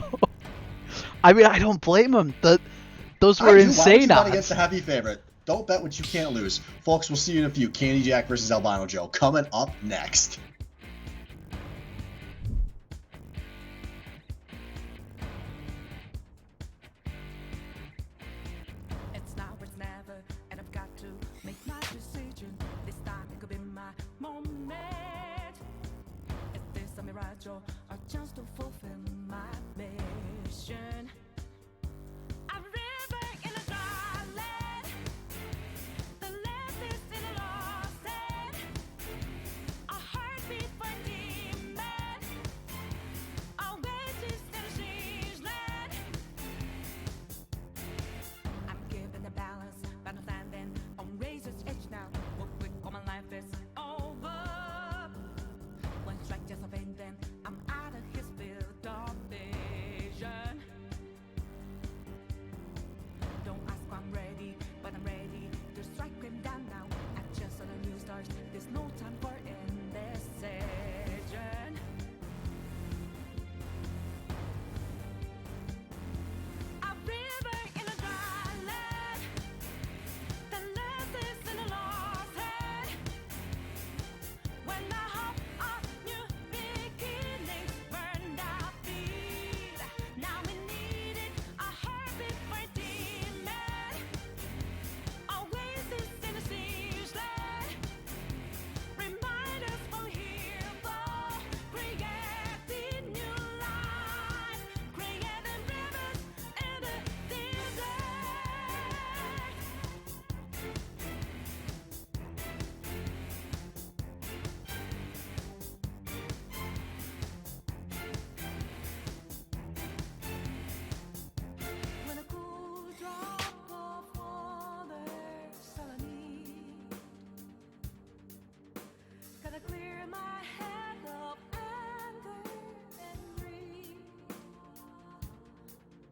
I mean, I don't blame him. Those were insane odds. Against a heavy favorite. Don't bet what you can't lose, folks. We'll see you in a few. Candy Jack versus Albino Joe coming up next. It's now or it's never, and I've got to make my decision. This time it could be my moment. Is this a mirage or a chance to fulfill my mission? A river in a dry land, the left is in a lost hand. A heartbeat for demon, oasis in a siege land. I'm giving the balance, but I'm standing on razor's edge now. What quick, all my life is over. One strike just a pain, then I'm out of his field of vision. Don't ask if I'm ready, but I'm ready to strike him down now. I just saw the new stars, there's no time for indecision. A river in a dry land, the left is in a lost hand. When the hope of new beginnings burned our feet, now we needed a heartbeat for demon, oasis in a siege land. Remind us we're here for creating new lives, creating rivers in the desert. When a cool drop of water's all I need, gotta clear my head of anger and greed.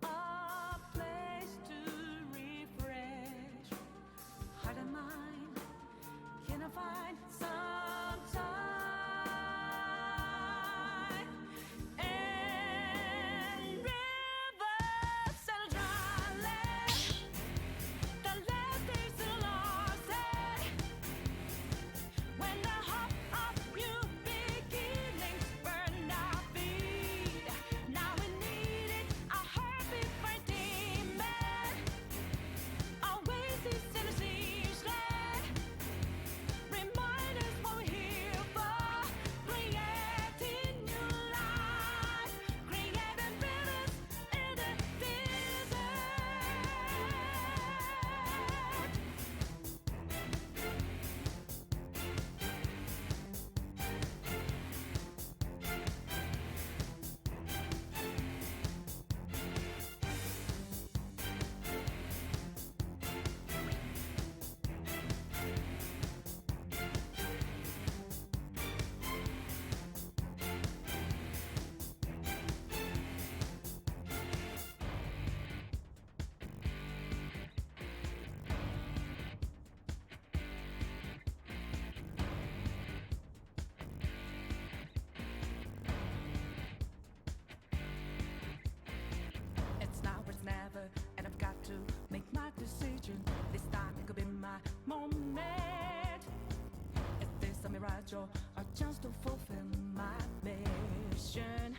A place to refresh heart and mind. Can I find some time? And rivers and dry land, the left is a lost hand. When the hope of new beginnings burned our feet, now we needed a heartbeat for demon, oasis in a siege land. Remind us what we're here for, creating new lives, creating rivers in the desert. It's now or it's never, and I've got to make my decision. This time it could be my moment. Is this a mirage or a chance to fulfill my mission?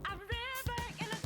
A river in a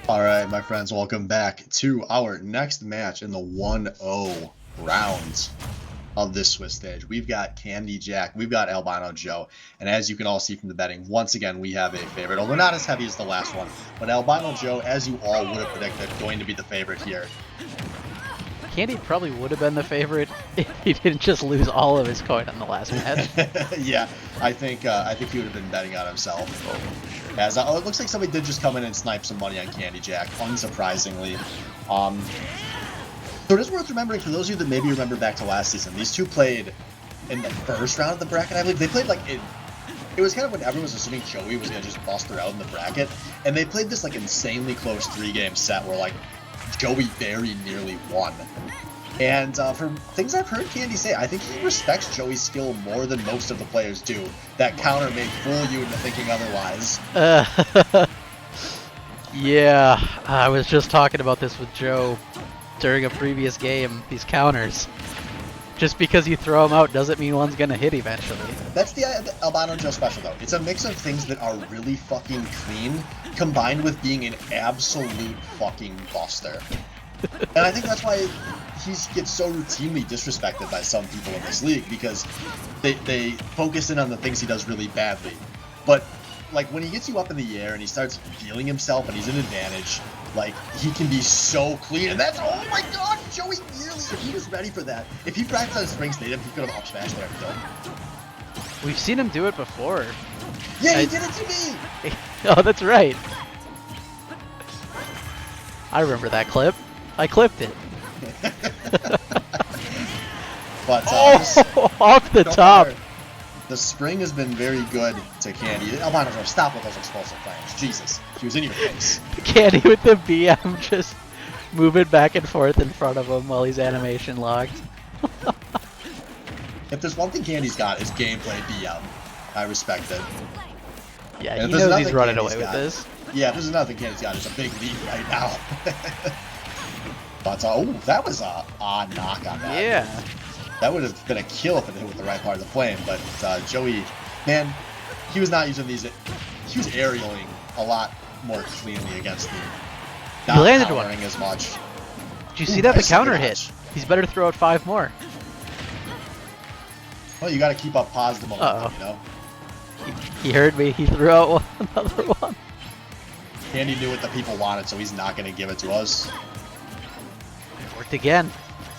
All right, my friends, welcome back to our next match in the 1-0 rounds of this Swiss stage. We've got Candy Jack, we've got Albino Joe, and as you can all see from the betting, once again, we have a favorite, although not as heavy as the last one, but Albino Joe, as you all would have predicted, going to be the favorite here. Candy probably would have been the favorite if he didn't just lose all of his coin on the last match. Yeah, I think he would have been betting on himself. As it looks like somebody did just come in and snipe some money on Candy Jack, unsurprisingly. So it is worth remembering, for those of you that maybe remember back to last season, these two played in the first round of the bracket, I believe. They played like it was kind of when everyone was assuming Joey was going to just bust her out in the bracket, and they played this like insanely close 3-game set where like Joey very nearly won. And from things I've heard Candy say, I think he respects Joey's skill more than most of the players do. That counter may fool you into thinking otherwise. Yeah, I was just talking about this with Joe during a previous game, these counters. Just because you throw them out doesn't mean one's gonna hit eventually. That's the Albino Joe special, though. It's a mix of things that are really fucking clean, combined with being an absolute fucking buster. And I think that's why he gets so routinely disrespected by some people in this league, because they focus in on the things he does really badly. But like when he gets you up in the air and he starts feeling himself and he's in advantage, like he can be so clean. And that's, oh my god, Joey nearly, if he was ready for that, if he practiced on Spring Stadium, he could have up smashed there and killed. We've seen him do it before. Yeah, he did it to me! Oh, that's right. I remember that clip. I clipped it. But off the top. The spring has been very good to Candy. Albino Joe, stop with those explosive flames. Jesus, she was in your face. Candy with the BM just moving back and forth in front of him while he's animation locked. If there's one thing Candy's got, it's gameplay BM. I respect it. Yeah, And he if there's knows he's nothing running Candy's away with got- this. Yeah, if there's another thing Candy's got, it's a big lead right now. But, oh, that was a odd knock on that. Yeah. That would have been a kill if it hit with the right part of the flame, but Joey, man, he was not using these. He was aerialing a lot more cleanly against me. Not He landed one. countering as much. Did you see Ooh, that? The nice counter good hit. catch. He's better to throw out 5 more. Well, you got to keep up positive momentum, you know. He heard me. He threw out another one. Andy knew what the people wanted, so he's not going to give it to us. Worked again.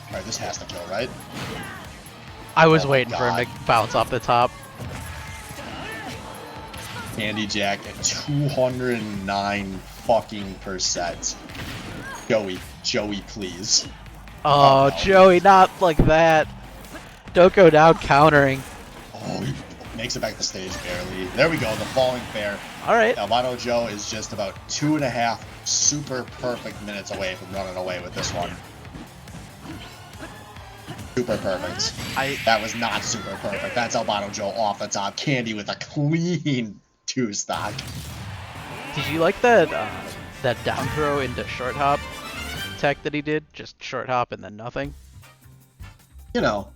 All right, this has to kill, right? I was Oh my waiting for him God. to bounce off the top. Candy Jack at 209 fucking percent. Joey, please. Oh, no. Joey, not like that. Don't go down countering. Oh, he makes it back to stage barely. There we go, the falling fair. All right. Albino Joe is just about 2.5 super perfect minutes away from running away with this one. Super perfect. That was not super perfect. That's Albino Joe off the top. Candy with a clean 2-stock. Did you like that that down throw into short hop tech that he did? Just short hop and then nothing. You know,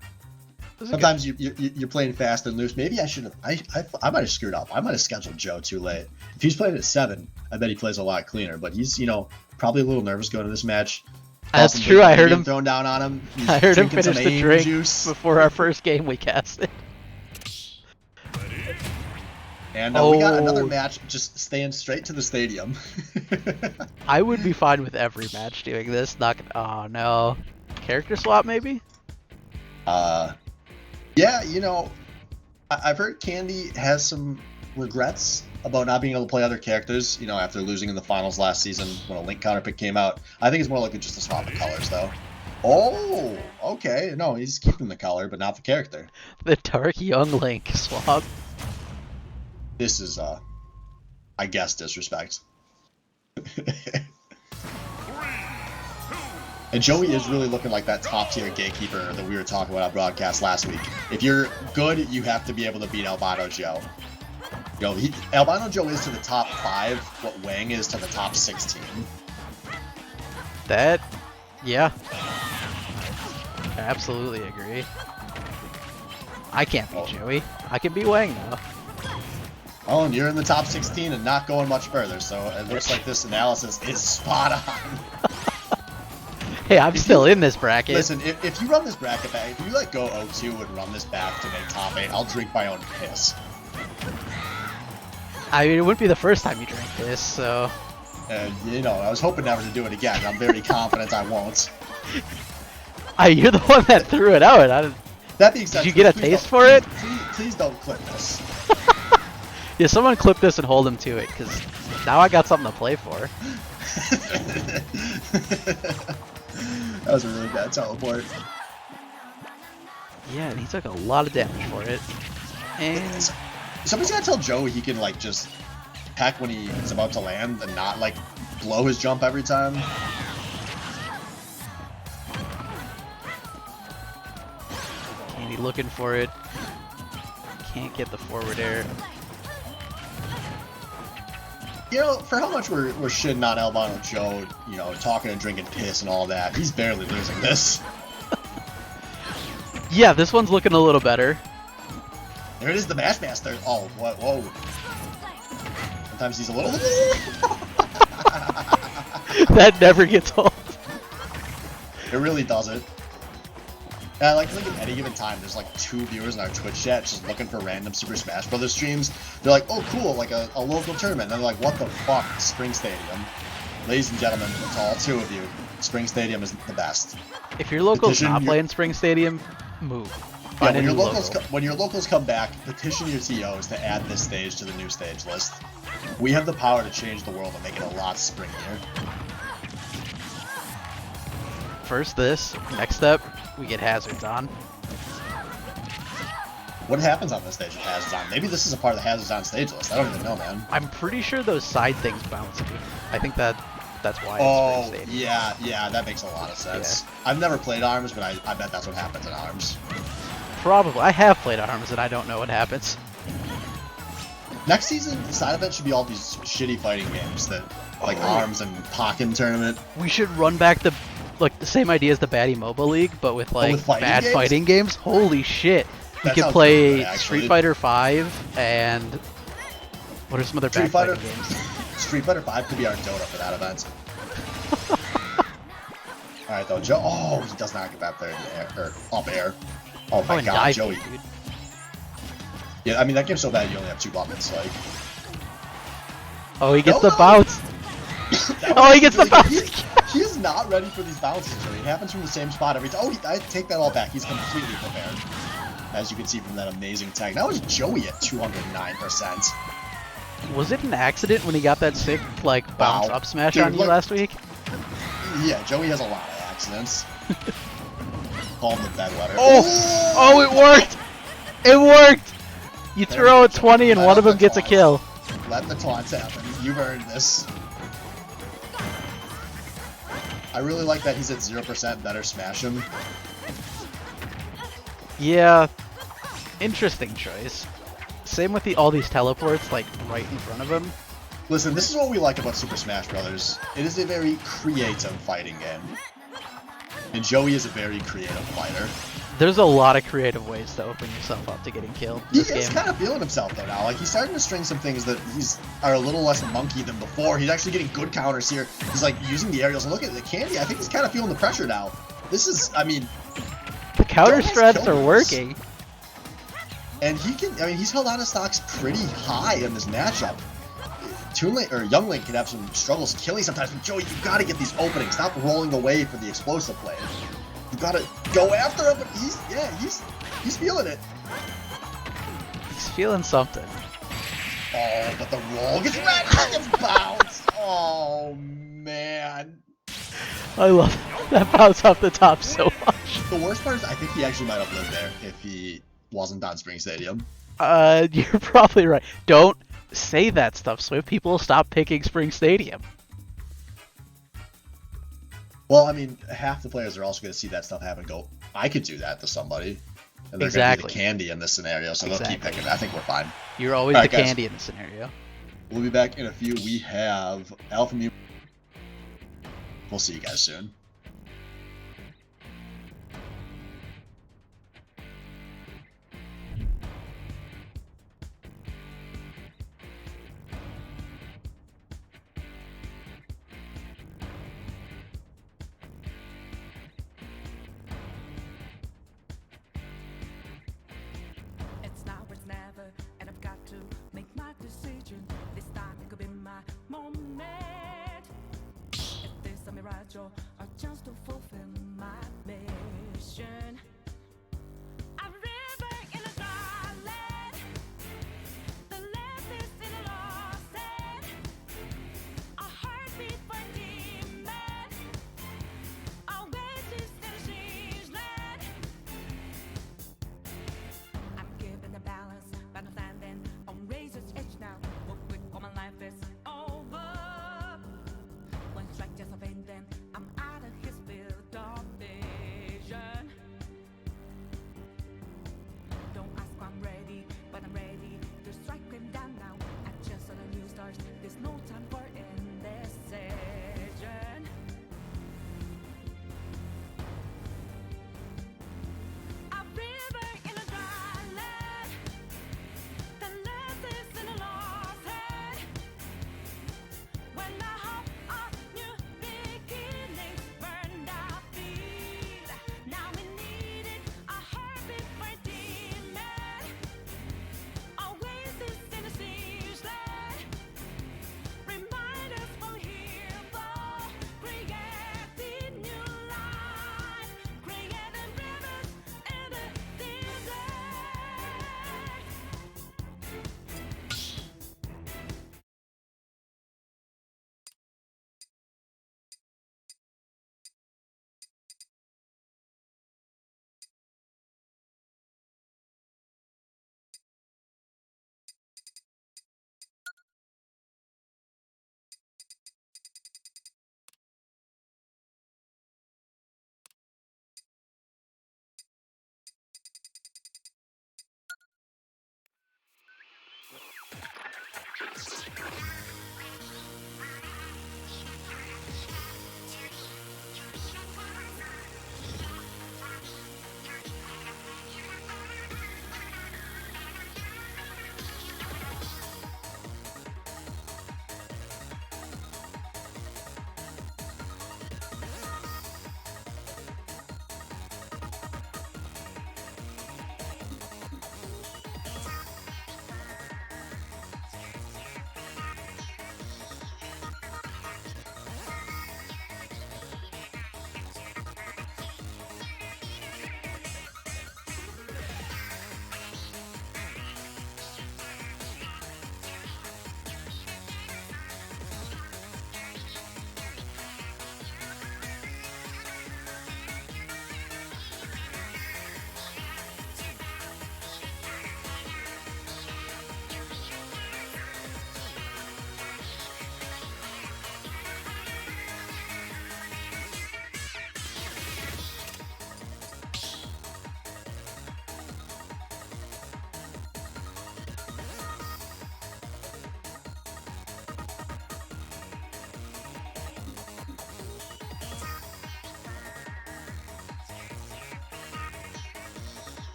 It was a sometimes you're playing fast and loose. Maybe I should have. I might have screwed up. I might have scheduled Joe too late. If he's playing at 7, I bet he plays a lot cleaner. But he's, you know, probably a little nervous going to this match. That's Awesome true. I heard being him. thrown down on him. He's I heard him drinking finish some the AIM drink juice. before our first game we casted. And we got another Oh. match just staying straight to the stadium. I would be fine with every match doing this. Not gonna, oh no, character swap maybe. Yeah, you know, I've heard Candy has some regrets about not being able to play other characters, you know, after losing in the finals last season when a Link counter pick came out. I think it's more likely just a swap of colors, though. Oh, okay. No, he's keeping the color, but not the character. The Dark Young Link swap. This is, I guess, disrespect. And Joey is really looking like that top-tier gatekeeper that we were talking about on broadcast last week. If you're good, you have to be able to beat Albino Joe. You know, Albino Joe is to the top 5 what Wang is to the top 16. That, yeah. I absolutely agree. I can't beat Oh. Joey. I can beat Wang though. Oh, and you're in the top 16 and not going much further, so it looks like this analysis is spot on. Hey, I'm still in this bracket. Listen, if you run this bracket back, if you let go 0-2 and run this back to make top 8, I'll drink my own piss. I mean, it wouldn't be the first time you drink this, so... And, you know, I was hoping never to do it again. I'm very confident I won't. You're the one that threw it out. I didn't... That being said, Did you get a please taste don't- for it? Please don't clip this. Yeah, someone clip this and hold him to it, because now I got something to play for. That was a really bad teleport. Yeah, and he took a lot of damage for it. And... Somebody's gotta tell Joey he can, like, just peck when he's about to land and not, like, blow his jump every time. Candy looking for it. Can't get the forward air. You know, for how much we're shitting on Albano Joe, you know, talking and drinking piss and all that, he's barely losing this. Yeah, this one's looking a little better. There it is, the Mash Master. Oh, what? Whoa. Sometimes he's a little... That never gets old. It really doesn't. And I like to think at any given time, there's like 2 viewers in our Twitch chat just looking for random Super Smash Brothers streams. They're like, oh cool, like a local tournament. And they're like, what the fuck, Spring Stadium? Ladies and gentlemen, to all 2 of you, Spring Stadium is the best. If your local's Petition not your- playing Spring Stadium, move. Yeah, Find a when your new locals local. when your locals come back, petition your TOs to add this stage to the new stage list. We have the power to change the world and make it a lot springier. First this, next step, we get hazards on. What happens on this stage with Hazards on? Maybe this is a part of the Hazards on stage list. I don't even know, man. I'm pretty sure those side things bounce you. I think that's why Oh, it's Spring Stadium. yeah, that makes a lot of sense. I've never played ARMS, but I bet that's what happens in ARMS. Probably. I have played ARMS and I don't know what happens. Next season, the side event should be all these shitty fighting games that, like ARMS and Pokken Tournament. We should run back the same idea as the Baddy Mobile League, but with like with fighting bad games? fighting games. Holy shit! We That could sounds play really good, actually. Street Fighter 5 and what are some other Street bad Fighter, fighting games? Street Fighter 5 could be our Dota for that event. Alright though, Joe. Oh, he does not get that there in the air, or up air. Oh my and god, dive, Joey. dude. Yeah, I mean that game's so bad you only have 2 buttons. Like, Oh, he gets No, the no. bounce. that Oh, was he gets the really good. bounce. He is not ready for these bounces, Joey. It happens from the same spot every time. Oh, I take that all back. He's completely prepared, as you can see from that amazing tag. That was Joey at 209%. Was it an accident when he got that sick like bounce Wow. up smash Dude, on you look- last week? Yeah, Joey has a lot of accidents. Call him the bedwetter. Oh, it worked! It worked! You throw a 20 and Let one of up them the gets a taunts. kill. Let the taunts happen. You've earned this. I really like that he's at 0% better smash him. Yeah, interesting choice. Same with all these teleports like right in front of him. Listen, this is what we like about Super Smash Bros. It is a very creative fighting game. And Joey is a very creative fighter. There's a lot of creative ways to open yourself up to getting killed in He this is game. kind of feeling himself though now. Like he's starting to string some things that are a little less monkey than before. He's actually getting good counters here. He's like using the aerials and look at the candy. I think he's kind of feeling the pressure now. This is, I mean, The counter Joe has strats kill are moves. working. and he can. I mean, he's held out of stocks pretty high in this matchup. Young Link can have some struggles killing sometimes, but Joey, you got to get these openings. Stop rolling away for the explosive play. You got to go after him, but he's feeling it. He's feeling something. Oh, but the roll gets red, gets bounced. Oh man. I love that bounce off the top so much. The worst part is I think he actually might have lived there if he wasn't on Spring Stadium. You're probably right. Don't say that stuff, Swift. People will stop picking Spring Stadium. Well, I mean, half the players are also going to see that stuff happen and go, I could do that to somebody. And they're going to Exactly. be the candy in this scenario, so they'll keep Exactly. picking it. I think we're fine. You're always Alright, the guys. candy in the scenario. We'll be back in a few. We have Alpha Mu. We'll see you guys soon. schedule, a chance to fulfill my mission. A river in a dry land, the left is in a lost land. A heartbeat for a demon, a wages in a strange land. I'm given the balance, but I'm standing on razor's edge now. Look quick, all my life is over. One strike just a pain, then I'm out of his field of vision. Don't ask why I'm ready, but I'm ready to strike him down now. I just saw the new stars, there's no time for indecision. A river in a dry land, the left is in a lost head. When the hope of new beginnings burned our feet, now we needed a heartbeat for a demon. Oasis in a siege land, remind us we're here for creating new life, creating rivers in the desert.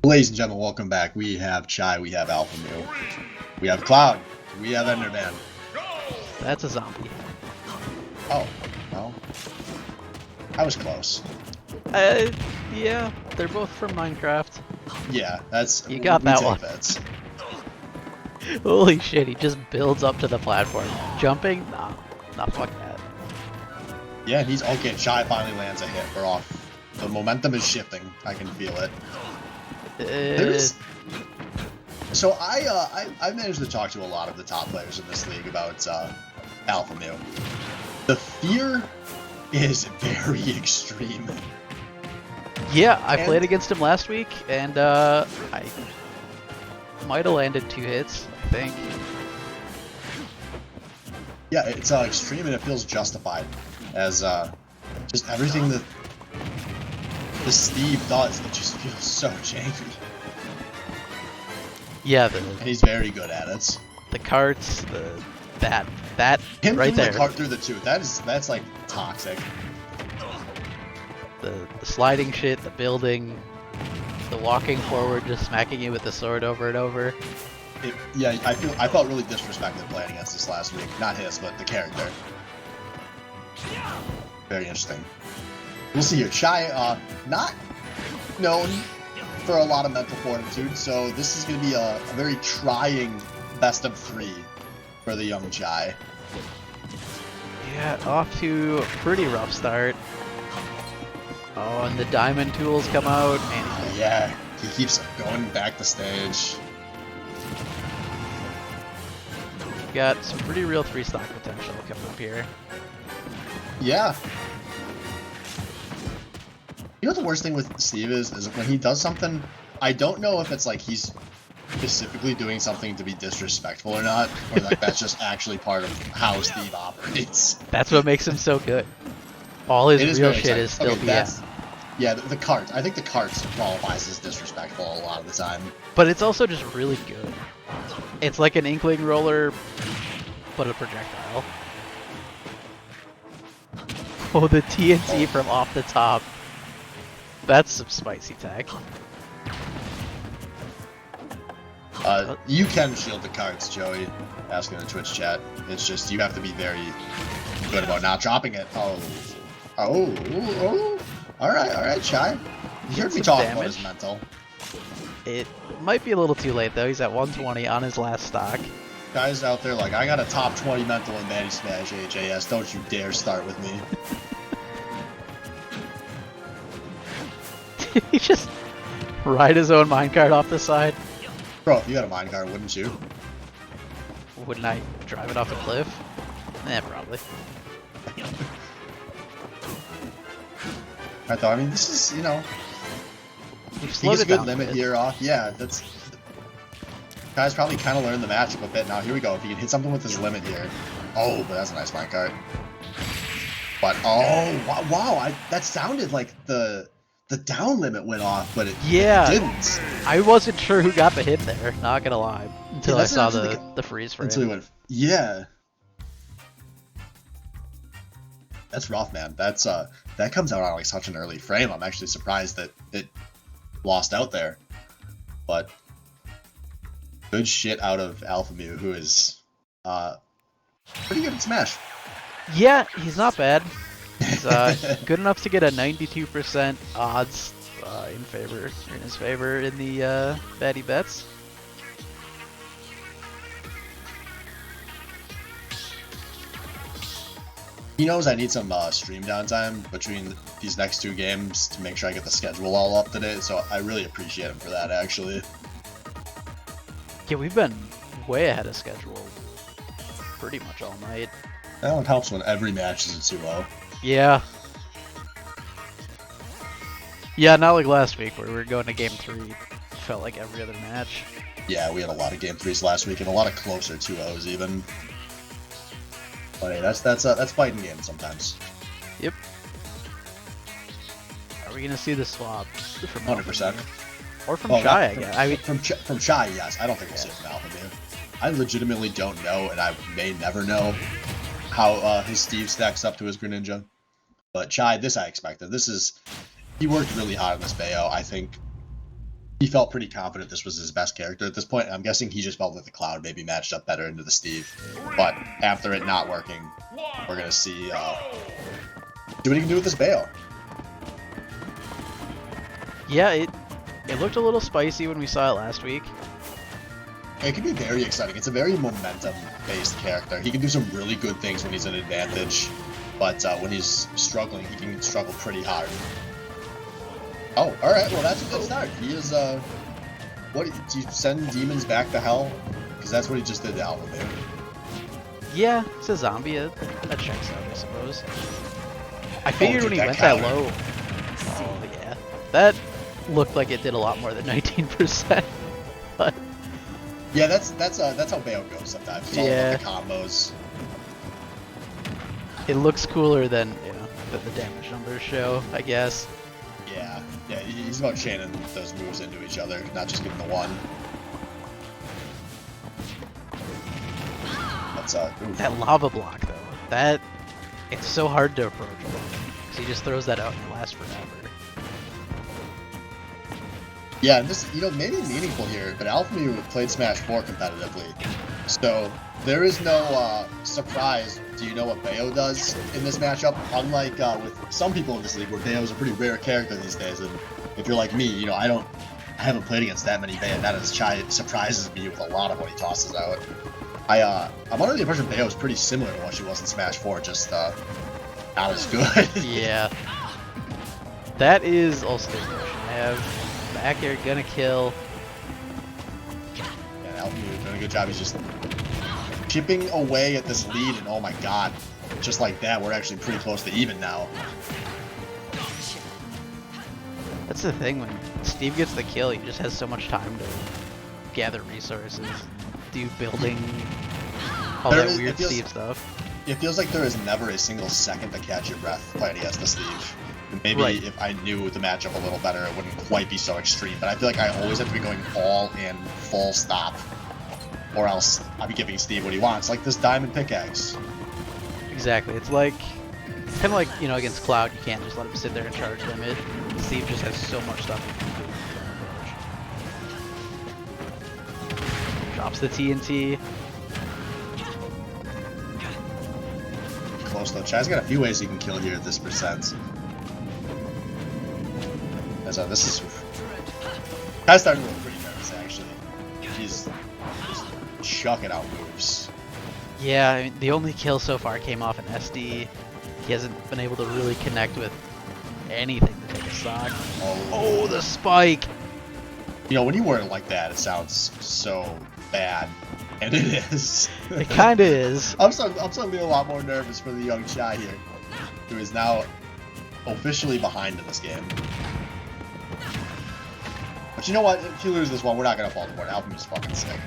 Ladies and gentlemen, welcome back. We have Chai, we have Alpha Mu, we have Cloud, we have Enderman. That's a zombie. Oh, well, I was close. Yeah, they're both from Minecraft. Yeah, that's You got we that take one. bets. Holy shit, he just builds up to the platform. Jumping? Nah, fuck that. Yeah, he's okay. Chai finally lands a hit. We're off. The momentum is shifting. I can feel it. There is. So I managed to talk to a lot of the top players in this league about Alpha Mu. The fear is very extreme. Yeah, I played against him last week, and I might have landed 2 hits, I think. Yeah, it's extreme and it feels justified, as just everything that Steve does, it just feels so janky. Yeah, And he's very good at it. the carts, that Him right throwing there. the cart through the tooth, that's like toxic. The sliding shit, the building, the walking forward, just smacking you with the sword over and over. Yeah, I felt really disrespected playing against this last week. Not his, but the character. Very interesting. We'll see here. Chai, not known for a lot of mental fortitude, so this is going to be a very trying best of 3 for the young Chai. Yeah, off to a pretty rough start. Oh, and the diamond tools come out, and Yeah, he keeps going back the stage. got some pretty real 3-stock potential coming up here. Yeah. You know what the worst thing with Steve is when he does something, I don't know if it's like he's specifically doing something to be disrespectful or not, or like that's just actually part of how Steve operates. That's what makes him so good. All his It is real very shit exciting. is still Okay, BS. that's- Yeah, the cart. I think the carts qualifies as disrespectful a lot of the time. But it's also just really good. It's like an inkling roller, but a projectile. Oh, the TNT from off the top. That's some spicy tech. You can shield the carts, Joey. Asking in the Twitch chat. It's just you have to be very good about not dropping it. Oh. All right, Chai. You heard me Some talking about damage. his mental. It might be a little too late though. He's at 120 on his last stock. Guys out there like, I got a top 20 mental in Baddy Smash AJS. Don't you dare start with me. He just ride his own minecart off the side. Bro, if you had a minecart, wouldn't you? Wouldn't I drive it off a cliff? Eh, probably. I thought, I mean, this is, You've he slowed gets a it good down limit bit. here off. Yeah, that's... Guys probably kind of learned the matchup a bit. Now, here we go. If he can hit something with his limit here. Oh, but that's a nice minecart. But, oh, wow. That sounded like the down limit went off, but it didn't. I wasn't sure who got the hit there, not gonna lie. Until I that's saw actually the freeze frame. Until he went... Yeah. That's rough, man. That's that comes out on like such an early frame. I'm actually surprised that it lost out there. But good shit out of Alpha Mu, who is pretty good at Smash. Yeah, he's not bad. He's good enough to get a 92% odds in his favor in the Baddy bets. He knows I need some stream downtime between these next 2 games to make sure I get the schedule all up to date, so I really appreciate him for that, actually. Yeah, we've been way ahead of schedule pretty much all night. That one helps when every match is a 2-0. Yeah. Yeah, not like last week where we were going to game 3. Felt like every other match. Yeah, we had a lot of game 3s last week and a lot of closer 2-0s even. But hey, that's fighting games sometimes. Yep. Are we gonna see the swap from 100%. or from Oh, Chai? not I guess. I mean, from Chai, yes. I don't think we'll see it from Alpha Mu. I legitimately don't know, and I may never know how his Steve stacks up to his Greninja. But Chai, this I expected. He worked really hard on this Bayo. I think he felt pretty confident this was his best character at this point. I'm guessing he just felt that the Cloud maybe matched up better into the Steve. But after it not working, we're gonna see what he can do with this Bayo. Yeah, it looked a little spicy when we saw it last week. It can be very exciting. It's a very momentum-based character. He can do some really good things when he's an advantage, but when he's struggling, he can struggle pretty hard. Oh, all right. Well, that's a good start. He is. What do you send demons back to hell? Because that's what he just did to Alpha Bayo. Yeah, it's a zombie. That checks out, I suppose. I figured dude, when he that went counter. that low. Oh yeah, that looked like it did a lot more than 19%. But Yeah, that's how Bayo goes sometimes. It's all Yeah. about the combos. it looks cooler than the damage numbers show, I guess. Yeah, he's about chaining those moves into each other, not just giving the one. That's oof. That lava block though, it's so hard to approach him because he just throws that out and it lasts forever. Yeah, and this, maybe meaningful here, but Alpha Mew played Smash 4 competitively. So, there is no surprise. Do you know what Bayo does in this matchup? Unlike with some people in this league, where Bayo is a pretty rare character these days, and if you're like me, I haven't played against that many Bayonetta's. Chai surprises me with a lot of what he tosses out. I'm under the impression Bayo is pretty similar to what she was in Smash 4, just not as good. Yeah. That is also the question. I have back air gonna kill. And Alpha Mew doing a good job. He's just chipping away at this lead, and oh my god, just like that, we're actually pretty close to even now. That's the thing, when Steve gets the kill, he just has so much time to gather resources, do building, all There that is- weird it feels- Steve stuff. It feels like there is never a single second to catch your breath playing against the Steve. And maybe Right. if I knew the matchup a little better, it wouldn't quite be so extreme. But I feel like I always have to be going all in, full stop, or else I'll be giving Steve what he wants, like this diamond pickaxe. Exactly. It's like, kind of like, against Cloud, you can't just let him sit there and charge limit. Steve just has so much stuff he can do. Drops the TNT. Close though. Chai's got a few ways he can kill here at this percent. As this is Chai's starting to look pretty nervous actually. He's just chucking out moves. Yeah, I mean, the only kill so far came off an SD. He hasn't been able to really connect with anything to take a stock. Oh, the spike! When you word it like that, it sounds so bad, and it is. It kind of is. I'm suddenly a lot more nervous for the young Chai here, who is now officially behind in this game. But you know what? If you lose this one, we're not gonna fall to board. Alpha Mew's fucking sick.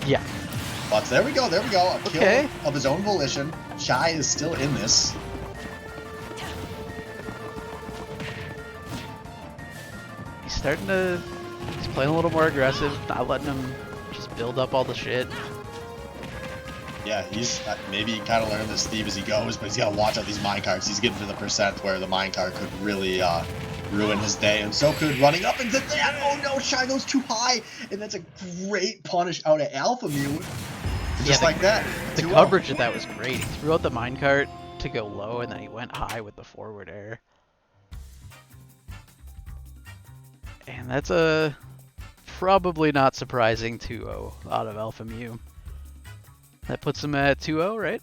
Yeah. But there we go. A kill Okay. of his own volition. Chai is still in this. He's playing a little more aggressive, not letting him just build up all the shit. Yeah, he's maybe kind of learning this Steve as he goes, but he's got to watch out these minecarts. He's getting to the percent where the minecart could really ruin his day, and so could running up into that. Oh no, Chai goes too high, and that's a great punish out of Alpha Mew. Just like that. The 2-0. coverage of that was great. He threw out the minecart to go low, and then he went high with the forward air. And that's a probably not surprising 2-0 out of Alpha Mew. That puts him at 2-0, right?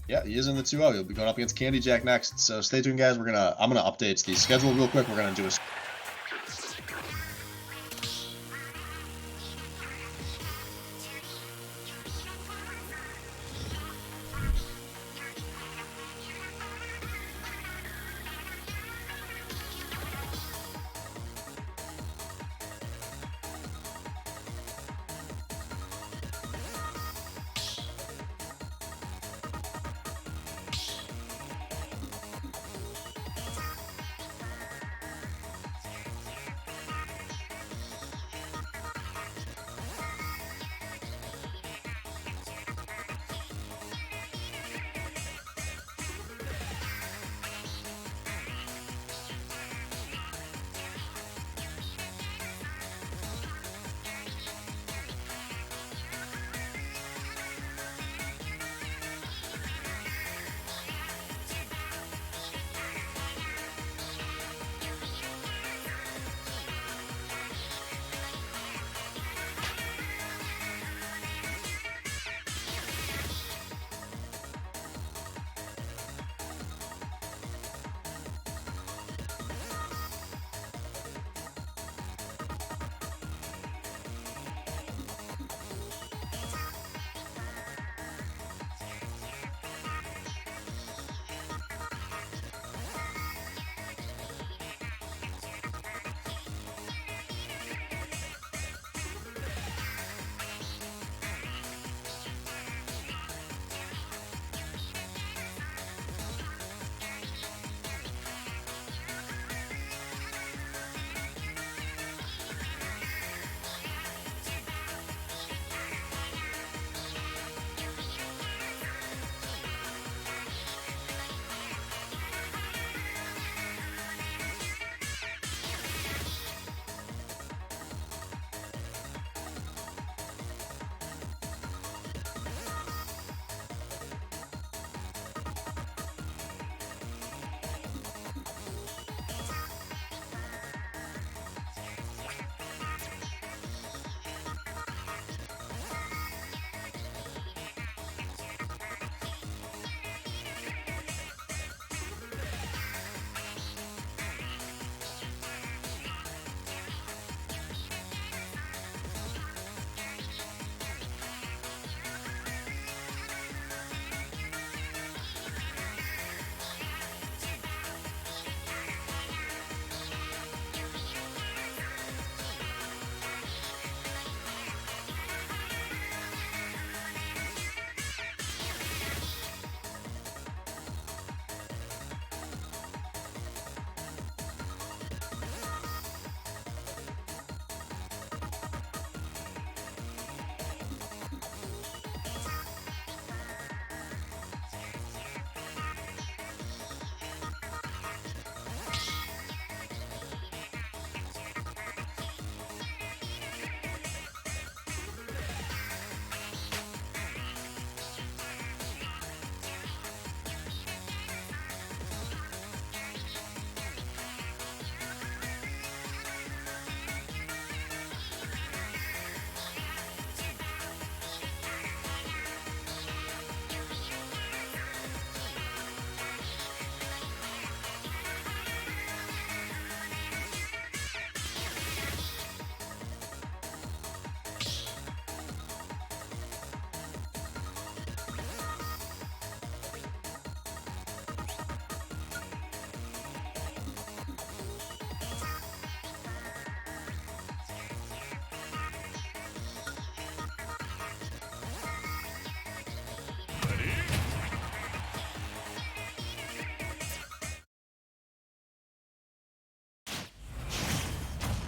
Yeah, he is in the 2-0. He'll be going up against Candy Jack next. So stay tuned, guys. I'm gonna update the schedule real quick. We're gonna do a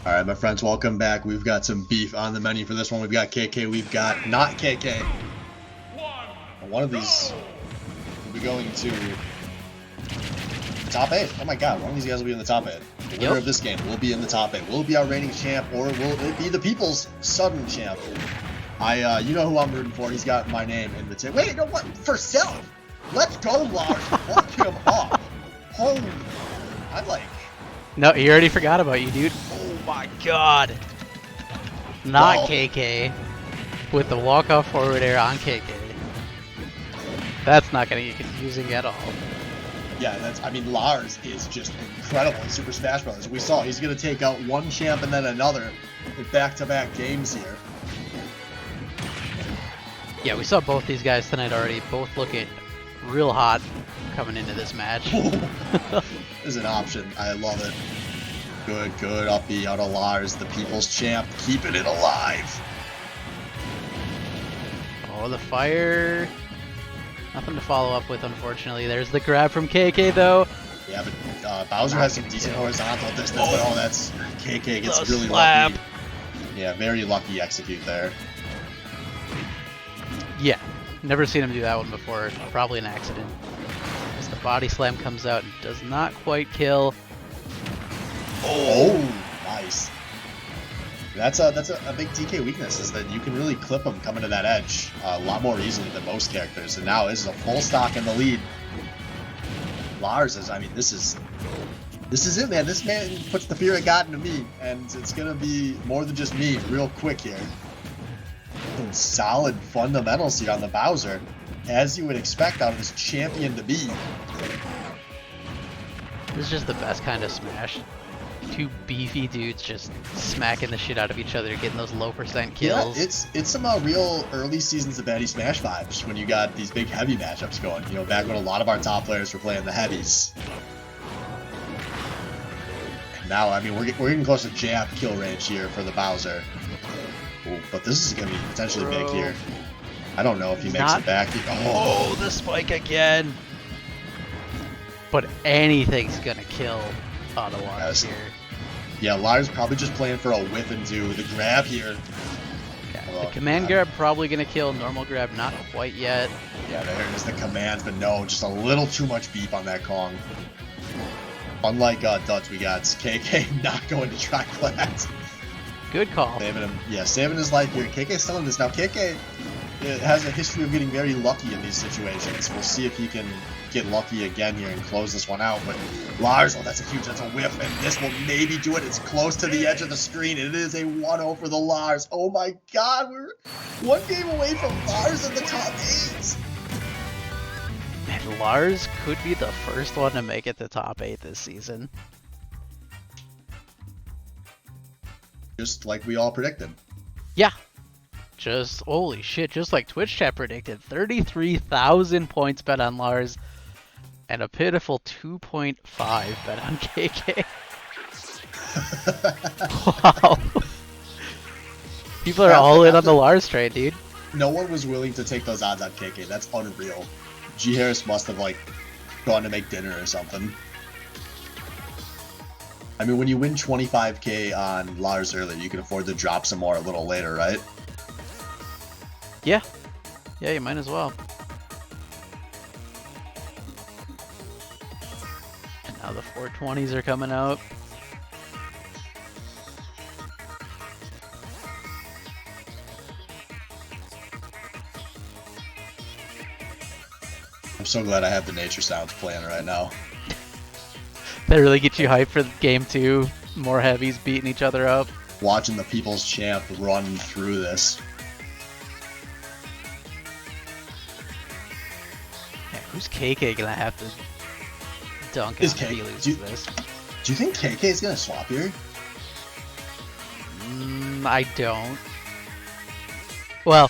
All right, my friends, welcome back. We've got some beef on the menu for this one. We've got KK. We've got not KK. One of these will be going to top 8. Oh my god, one of these guys will be in the top 8. The winner of this game will be in the top 8. Will it be our reigning champ, or will it be the people's sudden champ? You know who I'm rooting for. He's got my name in the tip. Wait, no, what? For self? Let's go, Lars. Fuck him up. Holy. I'm like... No, he already forgot about you, dude. Oh my god. Not Well, KK. With the walk-off forward air on KK. That's not going to get confusing at all. yeah, I mean, Lars is just incredible in Super Smash Bros. We saw he's going to take out one champ and then another in back-to-back games here. Yeah, we saw both these guys tonight already. Both looking real hot coming into this match. Is an option. I love it. Good up the out of Lars, the people's champ, keeping it alive. Oh, the fire. Nothing to follow up with, unfortunately. There's the grab from KK, though. Yeah, but Bowser has some decent horizontal distance, but oh, that's KK gets The really slap. lucky. Yeah, very lucky execute there. Yeah, never seen him do that one before. Probably an accident. As the body slam comes out and does not quite kill. Oh, nice. That's a big DK weakness, is that you can really clip him coming to that edge a lot more easily than most characters. And now this is a full stock in the lead. Lars is, I mean, this is it, man. This man puts the fear of God into me, and it's gonna be more than just me real quick here. Some solid fundamentals here on the Bowser, as you would expect out of this champion to be. This is just the best kind of smash. Two beefy dudes just smacking the shit out of each other, getting those low percent kills. Yeah, it's some real early seasons of Baddy Smash vibes when you got these big heavy matchups going. You know, back when a lot of our top players were playing the heavies. And now, I mean, we're getting close to jab kill range here for the Bowser. Ooh, but this is going to be potentially big here. I don't know if he makes it back. Oh, the spike again. But anything's gonna kill Ottawa Yes. here. Yeah, Lars probably just playing for a whip and do the grab here. Yeah, the command grab probably gonna kill. Normal grab not quite yet. Yeah, there is the commands, but no, just a little too much beep on that Kong. Unlike Duds, we got KK not going to try that. Good call. Saving him. Yeah, saving his life here. KK's still in this. Now, KK has a history of getting very lucky in these situations. We'll see if he can get lucky again here and close this one out. But Lars, oh, that's a whiff, and this will maybe do it. It's close to the edge of the screen. It is a 1-0 for the Lars. Oh my god, we're one game away from Lars in the top 8. And Lars could be the first one to make it to top 8 this season. Just like we all predicted. Yeah. Just, holy shit, just like Twitch chat predicted. 33,000 points bet on Lars. And a pitiful 2.5 bet on KK. Wow. People are all in on the Lars train, dude. No one was willing to take those odds on KK. That's unreal. G. Harris must have, like, gone to make dinner or something. I mean, when you win 25k on Lars earlier, you can afford to drop some more a little later, right? Yeah. Yeah, you might as well. And now the 420s are coming out. I'm so glad I have the nature sounds playing right now. That really get you hyped for game 2. More heavies beating each other up. Watching the people's champ run through this. Yeah, who's KK gonna have to dunk Is on if he KK loses this? Do you think KK is going to swap here? I don't. Well,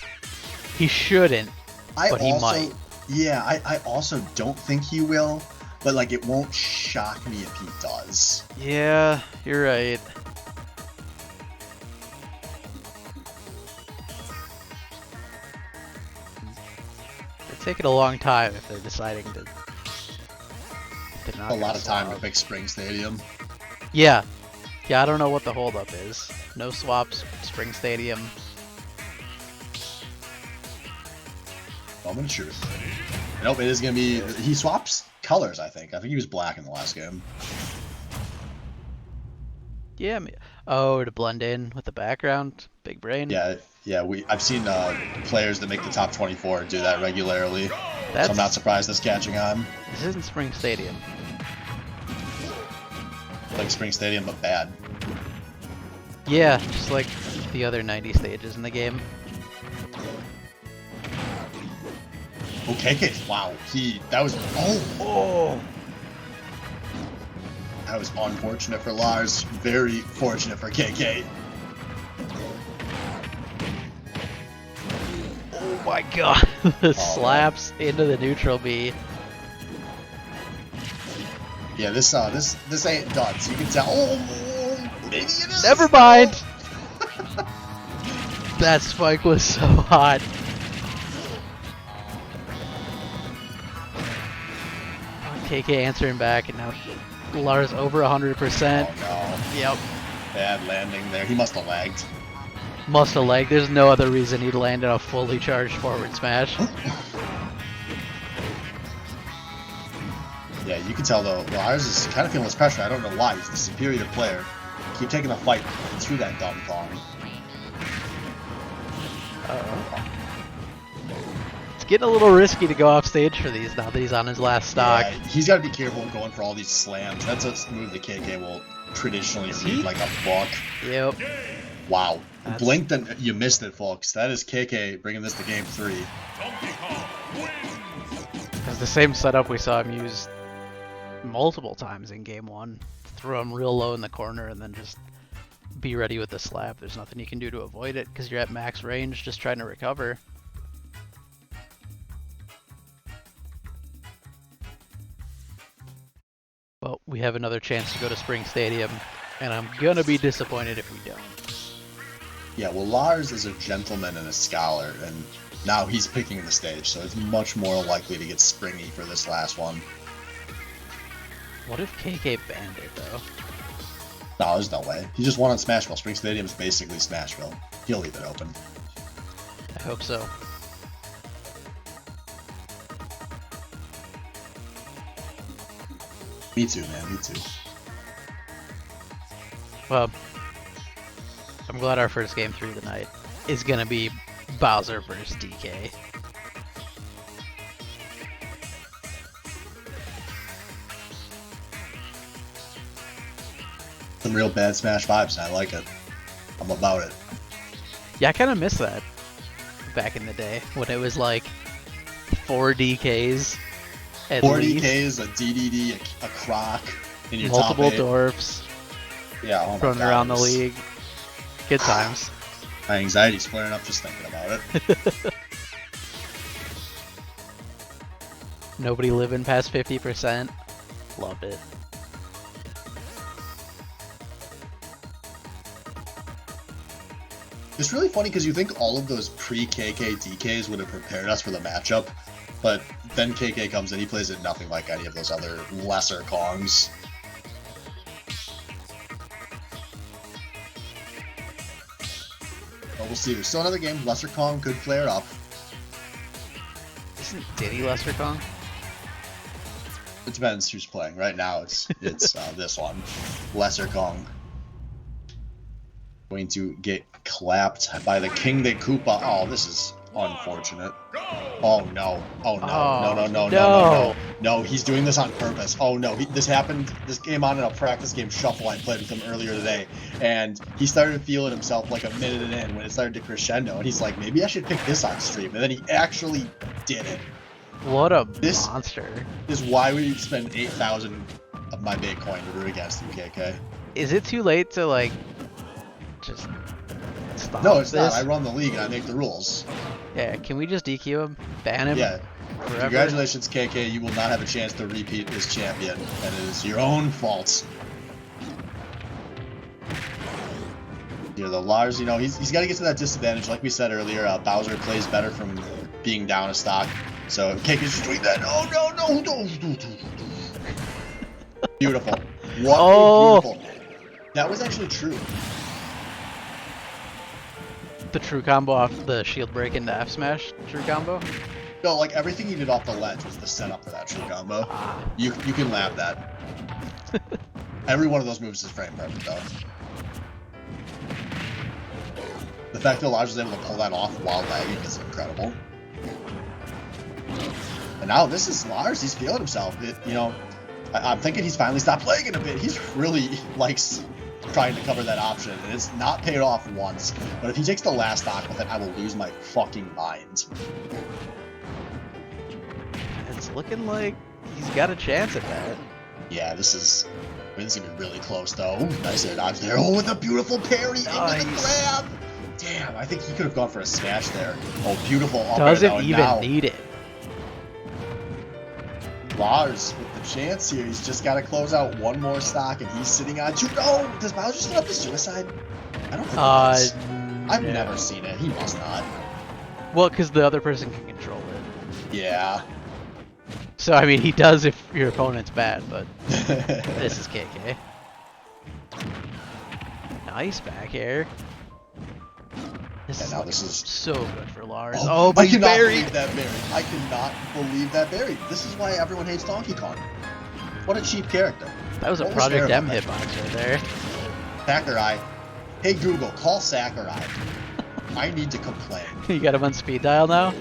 he shouldn't, but he might. Yeah, I also don't think he will, but like it won't shock me if he does. Yeah, you're right. It's taking a long time if they're deciding to not A lot gonna of time swap. at Big Spring Stadium. Yeah. Yeah, I don't know what the holdup is. No swaps, Spring Stadium. Moment of truth. Nope, it is going to be... He swaps colors, I think. I think he was black in the last game. Yeah, oh, to blend in with the background. Big brain. Yeah, I've seen players that make the top 24 do that regularly. So I'm not surprised that's catching on. This isn't Spring Stadium. Like Spring Stadium, but bad. Yeah, just like the other 90 stages in the game. Oh, KK. Wow. That was... Oh! That was unfortunate for Lars. Very fortunate for KK. Oh my god. The slaps into the neutral B. Yeah, this ain't done. So you can tell. Oh, maybe it is. Never mind. That spike was so hot. KK answering back, and now Lars over 100%. Oh no. Yep. Bad landing there. He must have lagged. Must have lagged. There's no other reason he'd land in a fully charged forward smash. Yeah, you can tell though, Lars is kind of feeling this pressure. I don't know why. He's the superior player. Keep taking the fight through that dumb thong. It's getting a little risky to go off stage for these now that he's on his last stock. Yeah, he's got to be careful going for all these slams. That's a move that KK will traditionally read like a book. Yep. Wow. Blinked and you missed it, folks. That is KK bringing this to game 3. It's the same setup we saw him use multiple times in game 1. Throw him real low in the corner and then just be ready with the slap. There's nothing you can do to avoid it because you're at max range just trying to recover. Well, we have another chance to go to Spring Stadium, and I'm gonna be disappointed if we don't. Yeah, well, Lars is a gentleman and a scholar, and now he's picking the stage, so it's much more likely to get springy for this last one. What if KK banned it, though? No, there's no way. He just won on Smashville. Spring Stadium is basically Smashville. He'll leave it open. I hope so. Me too, man. Me too. Well, I'm glad our first game 3 tonight is gonna be Bowser versus DK. Some real bad Smash vibes, and I like it. I'm about it. Yeah, I kind of miss that back in the day when it was like 4 DKs at 4 least. DKs, a DDD, a Croc in your Multiple top 8. dwarfs Yeah, oh my running God, around the it was- league. Good times. My anxiety's flaring up just thinking about it. Nobody living past 50%. Loved it. It's really funny because you think all of those pre-KK DKs would have prepared us for the matchup, but then KK comes and he plays it nothing like any of those other lesser Kongs. But we'll see. There's still another game. Lesser Kong could flare up. Isn't Diddy Lesser Kong? It depends who's playing. Right now, it's this one, Lesser Kong. Going to get clapped by the King de Koopa. Oh, this is unfortunate. Oh no! Oh no! Oh, No! No! He's doing this on purpose. Oh no! This happened. This came on in a practice game shuffle I played with him earlier today, and he started feeling himself like a minute in when it started to crescendo, and he's like, maybe I should pick this on stream, and then he actually did it. What a This- monster. This is why we spend 8,000 of my Bitcoin to root against you, KK. Is it too late to, like, just stop No, it's this? not. I run the league and I make the rules. Yeah, can we just DQ him? Ban him? Yeah. Forever? Congratulations, KK. You will not have a chance to repeat as champion, and it is your own fault. You know, the Lars, you know, he's got to get to that disadvantage. Like we said earlier, Bowser plays better from being down a stock. So KK's just doing that. Oh, no. Beautiful. What Oh. a beautiful. That was actually true. The true combo off the shield break into F smash true combo. No, like everything he did off the ledge was the setup for that true combo. You can lab that. Every one of those moves is frame perfect though. The fact that Elijah was able to pull that off while lagging is incredible. And now this is Lars. He's feeling himself. I'm thinking he's finally stopped playing it a bit. He's really likes trying to cover that option, and it's not paid off once. But if he takes the last stock with it, I will lose my fucking mind. It's looking like he's got a chance at that. Yeah, this is gonna be really close though. Ooh, nice air dodge there. Oh, with a beautiful parry into the grab. Damn, I think he could have gone for a smash there. Oh, beautiful up air Doesn't though, even now. need it. Lars with the chance here. He's just got to close out one more stock, and he's sitting on two. No, does Bowser still have the suicide? I don't think he does. I've No. never seen it. He must not. Well, because the other person can control it. Yeah. So, I mean, he does if your opponent's bad, but this is KK. Nice back air. This And now this is so good for Lars. Oh, but I he's cannot buried. believe that buried. I cannot believe that buried. This is why everyone hates Donkey Kong. What a cheap character. That was a What was Project fair M about that? hitbox right there. Sakurai. Hey Google, call Sakurai. I need to complain. You got him on speed dial now?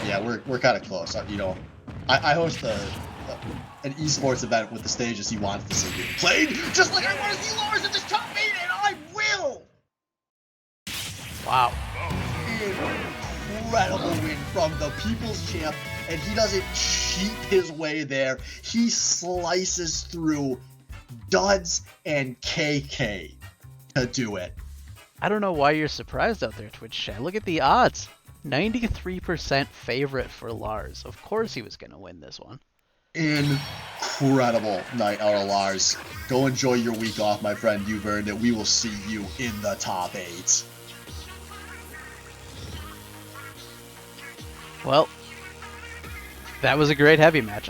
Yeah, we're kind of close. I host an esports event with the stages he wants to see being played, just like I want to see Lars at this top 8, and I will! Wow. Incredible win from the People's Champ, and he doesn't cheat his way there. He slices through Duds and KK to do it. I don't know why you're surprised out there, Twitch chat. Look at the odds. 93% favorite for Lars. Of course he was going to win this one. Incredible night out of Lars. Go enjoy your week off, my friend. You've earned it. We will see you in the top 8. Well, that was a great heavy match.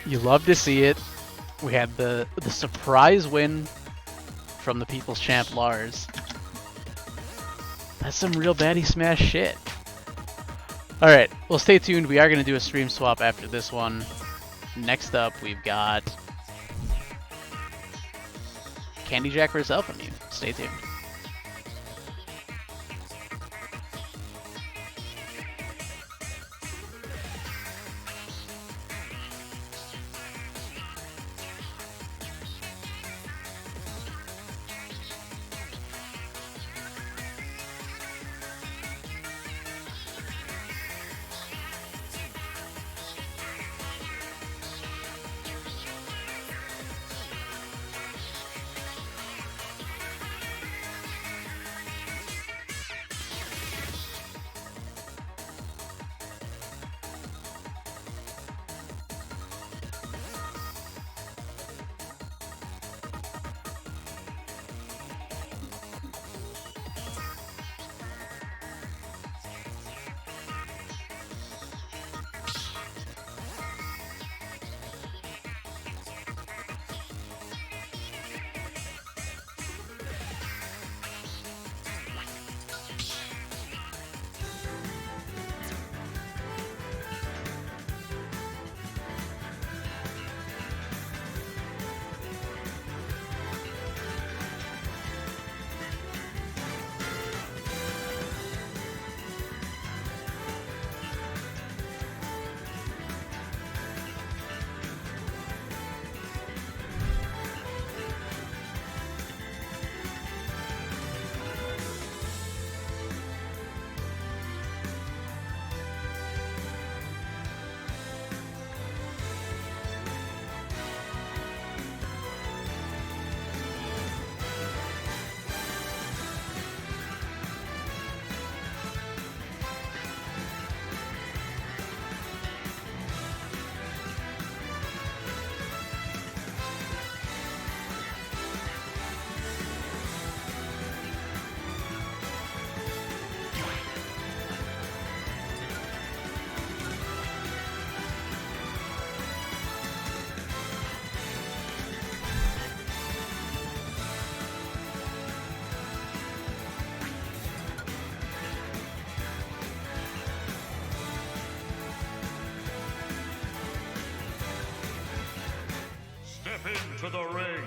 You love to see it. We had the surprise win from the People's Champ Lars. That's some real Baddy Smash shit. Alright, well stay tuned. We are going to do a stream swap after this one. Next up, we've got Candy Jack vs. Alphamune. Stay tuned. into the ring.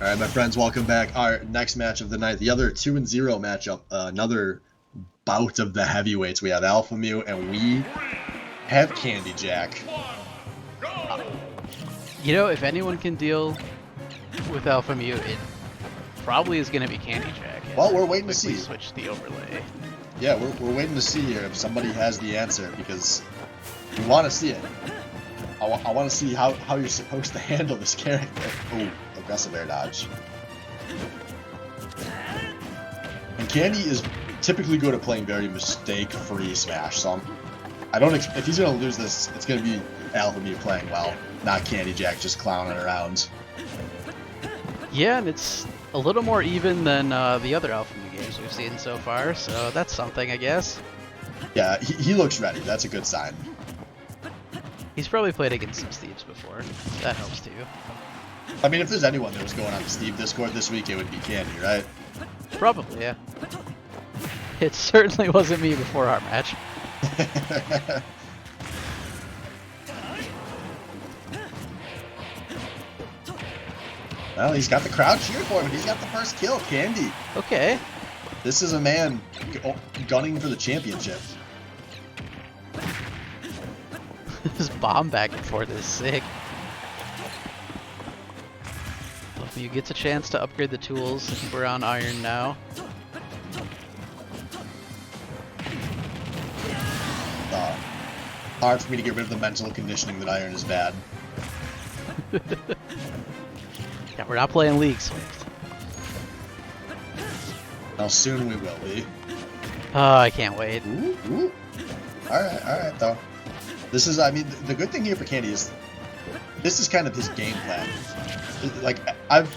All right, my friends, welcome back. Our next match of the night, the other 2-0 matchup, another bout of the heavyweights. We have Alpha Mew and we have Candy Jack. You know, if anyone can deal with Alpha Mew, it probably is going to be Candy Jack. Well, we're waiting to Quickly see. switch the overlay. Yeah, we're waiting to see here if somebody has the answer because we want to see it. I want to see how you're supposed to handle this character. Ooh, aggressive air dodge. And Candy is typically good at playing very mistake-free Smash, so I don't. If he's gonna lose this, it's gonna be Alpha Mew playing well, not Candy Jack just clowning around. Yeah, and it's a little more even than the other Alpha Mew games we've seen so far, so that's something, I guess. Yeah, he looks ready. That's a good sign. He's probably played against some Steves before. That helps too. I mean, if there's anyone that was going on the Steve Discord this week, it would be Candy, right? Probably, yeah. It certainly wasn't me before our match. Well, he's got the crowd cheering for him, and he's got the first kill, Candy. Okay. This is a man gunning for the championship. This bomb back and forth is sick. If you gets a chance to upgrade the tools, we're on iron now. Hard for me to get rid of the mental conditioning that iron is bad. Yeah, we're not playing League Swift. Now soon we will be. Oh, I can't wait. Ooh. Alright, though. This is, I mean, the good thing here for Candy is this is kind of his game plan. Like, I've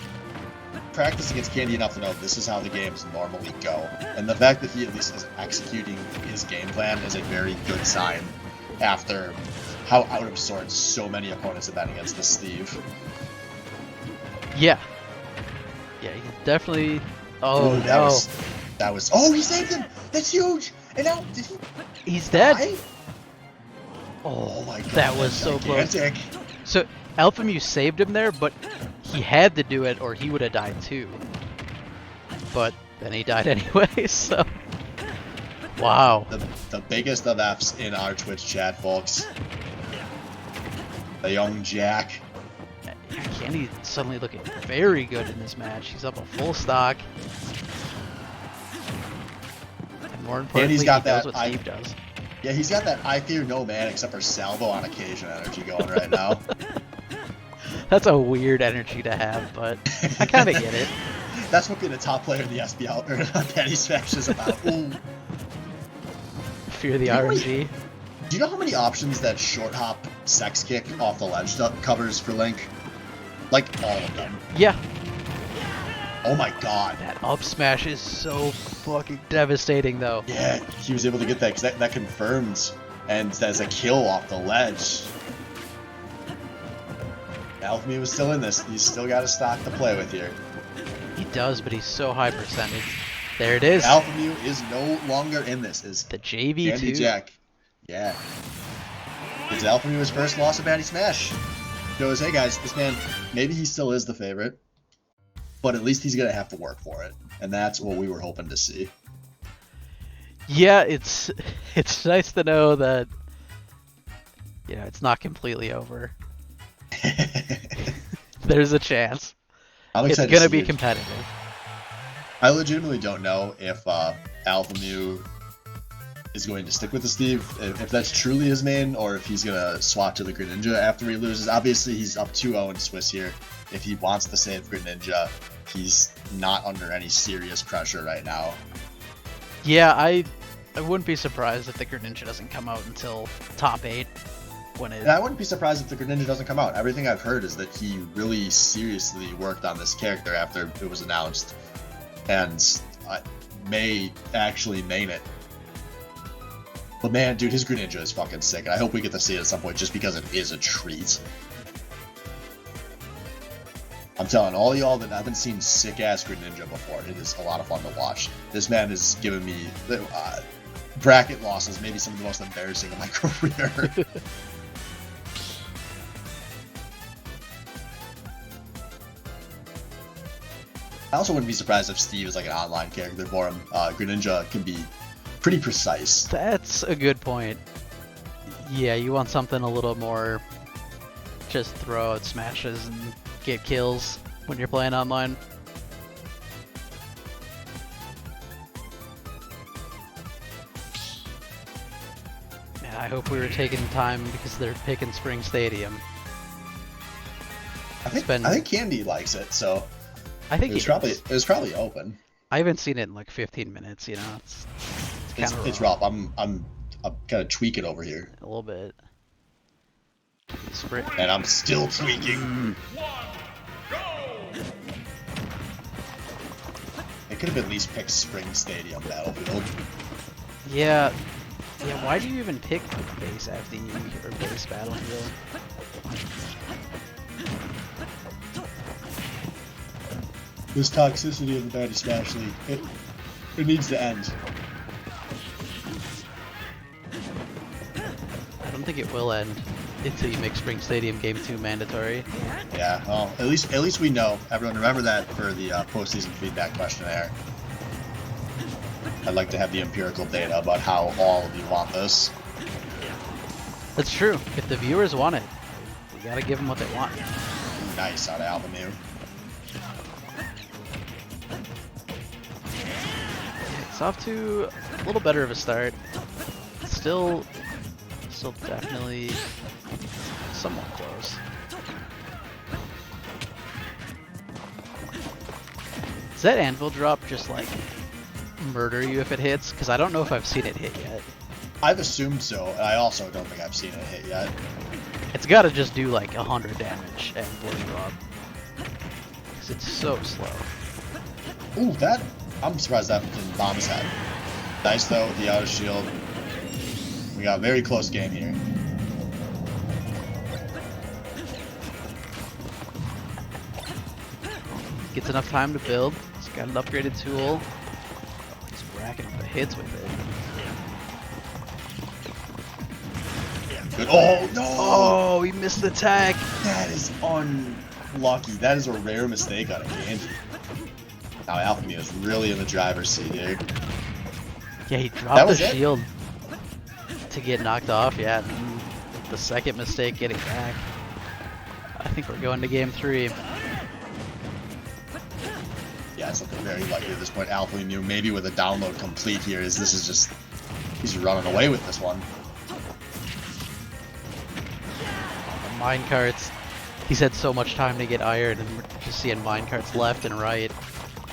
practiced against Candy enough to know this is how the games normally go. And the fact that he at least is executing his game plan is a very good sign after how out of sorts so many opponents have been against this Steve. Yeah. Yeah, he's definitely... Oh, Ooh, no. That was... Oh, he saved him! That's huge! And now, did he He's dead. die? Oh, my God, that was so close. gigantic. So, Alpha Mew saved him there, but he had to do it or he would have died too. But then he died anyway, so... Wow. The biggest of F's in our Twitch chat, folks. The young Jack. Candy's suddenly looking very good in this match. He's up a full stock. And more importantly, he's got he knows that what Steve does. Yeah, he's got that I fear no man except for salvo on occasion energy going right now. That's a weird energy to have, but I kind of get it. That's what being a top player in the SBL or Baddy Smash is about. Ooh. Fear the RNG. Do you know how many options that short hop sex kick off the ledge covers for Link? Like all of them. Yeah, Oh my god. that up smash is so fucking devastating, though. Yeah, he was able to get that because that confirms and as a kill off the ledge. Alpha Mew was still in this. He's still got a stock to play with here. He does, but he's so high percentage. There it is. Alpha Mew is no longer in this. Is The JV2. Candy Jack. Yeah. It's Alpha Mew's first loss of Baddy Smash. Shows, hey guys, this man, maybe he still is the favorite. but at least he's gonna have to work for it, and that's what we were hoping to see. Yeah, it's nice to know that it's not completely over. There's a chance. I'm It's excited gonna to be see it. competitive. I legitimately don't know if Alpha Mew is going to stick with the Steve, if that's truly his main, or if he's gonna swap to the Greninja after he loses. Obviously, he's up 2-0 in Swiss here. If he wants to save Greninja, he's not under any serious pressure right now. Yeah, I wouldn't be surprised if the Greninja doesn't come out until top 8 when it. And I wouldn't be surprised if the Greninja doesn't come out. Everything I've heard is that he really seriously worked on this character after it was announced, and may actually main it. But man, dude, his Greninja is fucking sick, and I hope we get to see it at some point just because it is a treat. I'm telling all y'all that haven't seen sick-ass Greninja before, it is a lot of fun to watch. This man has given me bracket losses, maybe some of the most embarrassing of my career. I also wouldn't be surprised if Steve is like an online character for him. Greninja can be pretty precise. That's a good point. Yeah, you want something a little more just throw out smashes and get kills when you're playing online. Man, I hope we were taking time because they're picking Spring Stadium. I think Candy likes it, so I think it was probably open. I haven't seen it in like 15 minutes, you know. It's rough. I'm kind of tweaking over here. A little bit. And I'm still tweaking. It could have at least picked Spring Stadium Battlefield. Yeah, why do you even pick base FD or base Battlefield? This toxicity of the Baddy Smash League, it needs to end. I don't think it will end until you make Spring Stadium Game 2 mandatory. Yeah, well, at least we know. Everyone remember that for the postseason feedback questionnaire. I'd like to have the empirical data about how all of you want this. That's true. If the viewers want it, we gotta give them what they want. Nice out of Alpha Mew. It's off to a little better of a start. Still definitely somewhat close. Does that anvil drop just like murder you if it hits? Because I don't know if I've seen it hit yet. I've assumed so, and I also don't think I've seen it hit yet. It's gotta just do like 100 damage and blow you up. Because it's so slow. Ooh, I'm surprised that didn't bomb his head. Nice though with the auto shield. We got a very close game here. Gets enough time to build. He's got an upgraded tool. He's racking up the hits with it. Good. Oh no! Oh, he missed the tag. That is unlucky. That is a rare mistake on a Candy. Now Alpha Mew is really in the driver's seat here. Yeah, he That dropped the was it? shield to get knocked off. Yeah, and the second mistake getting back. I think we're going to game 3. Yeah, it's looking very likely at this point. Alpha Mew maybe with a download complete here, as this is just, he's running away with this one. Minecarts. He's had so much time to get iron, and we're just seeing minecarts left and right.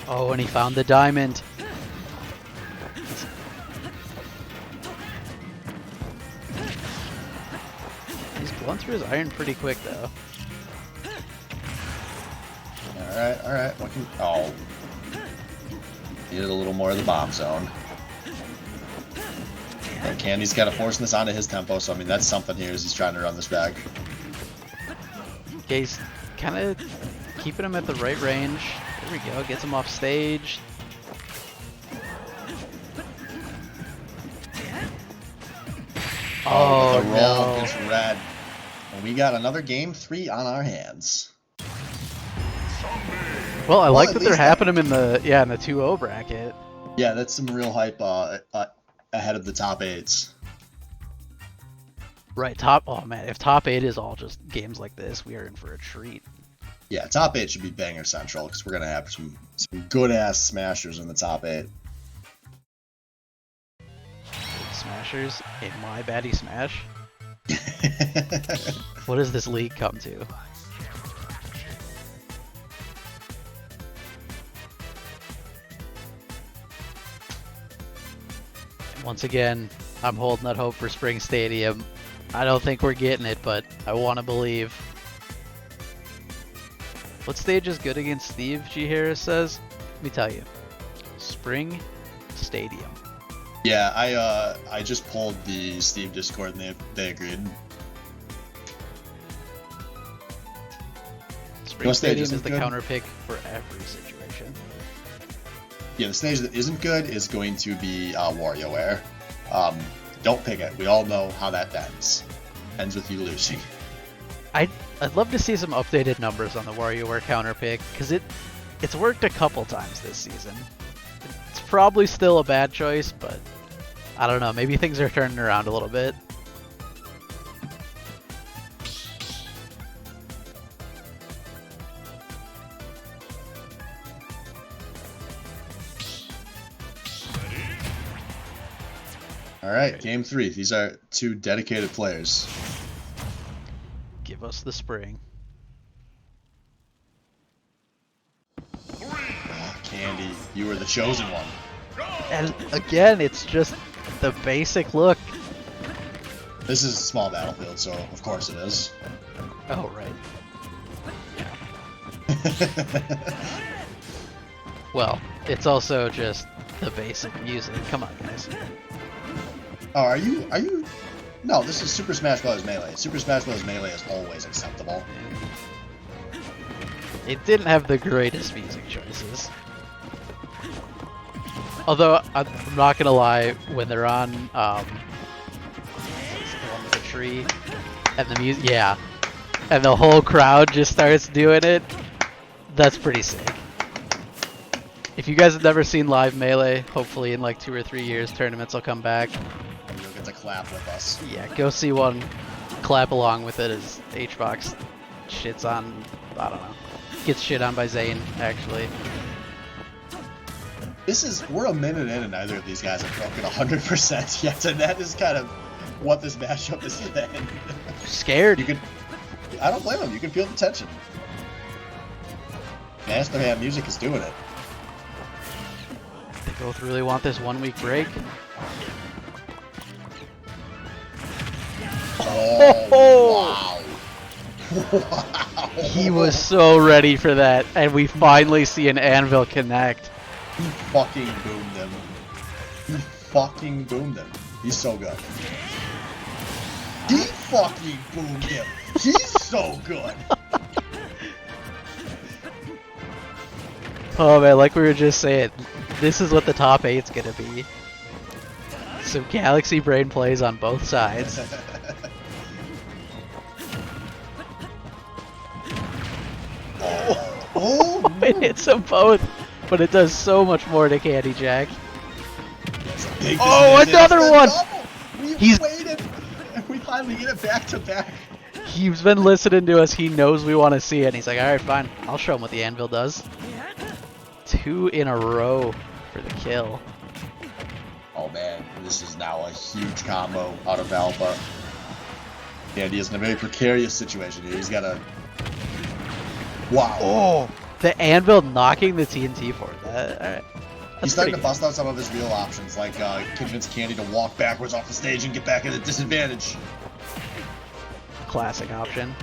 Oh, and he found the diamond. He's blown through his iron pretty quick, though. Alright. What can... Oh. Needed a little more of the bomb zone. And Candy's kind of forcing this onto his tempo, so I mean, that's something here as he's trying to run this back. Yeah, he's kind of keeping him at the right range. There we go, gets him off stage. Oh, the roll no. gets red. And we got another game 3 on our hands. Well, I like at that they're least having him in the in the 2-0 bracket. Yeah, that's some real hype ahead of the top 8s. Right, oh man, if top 8 is all just games like this, we are in for a treat. Yeah, top 8 should be banger central because we're gonna have some good ass smashers in the top 8. Smashers in my Baddy Smash. What does this league come to? Once again, I'm holding out hope for Spring Stadium. I don't think we're getting it, but I want to believe. What stage is good against Steve, G. Harris says? Let me tell you. Spring Stadium. Yeah, I just pulled the Steve Discord and they agreed. Spring Stadium is the counter pick for every situation. Yeah, the stage that isn't good is going to be WarioWare. Don't pick it. We all know how that ends. Ends with you losing. I'd love to see some updated numbers on the WarioWare counter pick, because it's worked a couple times this season. It's probably still a bad choice, but I don't know. Maybe things are turning around a little bit. All right, game 3. These are 2 dedicated players. Give us the spring. Oh, Candy, you were the chosen one. And again, it's just the basic look. This is a small battlefield, so of course it is. Oh, right. Well, it's also just the basic music. Come on, guys. Oh, are you? No, this is Super Smash Bros. Melee. Super Smash Bros. Melee is always acceptable. It didn't have the greatest music choices. Although, I'm not gonna lie, when they're on, the one with the tree, and the music, yeah, and the whole crowd just starts doing it, that's pretty sick. If you guys have never seen live Melee, hopefully in like 2 or 3 years, tournaments will come back. You'll get to clap with us. Yeah, go see one, clap along with it as HBox shits on, I don't know, gets shit on by Zane, actually. We're a minute in and neither of these guys have broken 100% yet, and that is kind of what this matchup is in. Scared. I don't blame them, you can feel the tension. Master Man Music is doing it. They both really want this 1 week break. Oh, wow. Wow. He was so ready for that, and we finally see an anvil connect. He fucking boomed him. He fucking boomed him. He's so good. He fucking boomed him. He's so good. Oh man, like we were just saying, this is what the top 8's gonna be. Some Galaxy Brain plays on both sides. Oh, It hits them both, but it does so much more to Candy Jack. Oh, another one! He's waited, and we finally get it back to back. He's been listening to us, he knows we want to see it, and he's like, alright, fine, I'll show him what the anvil does. 2 in a row for the kill. Oh man, this is now a huge combo out of Alpha. Candy is in a very precarious situation here. He's got a... Wow. Oh, the anvil knocking the TNT for that. Alright. He's starting to bust out some of his real options, like convince Candy to walk backwards off the stage and get back at a disadvantage. Classic option.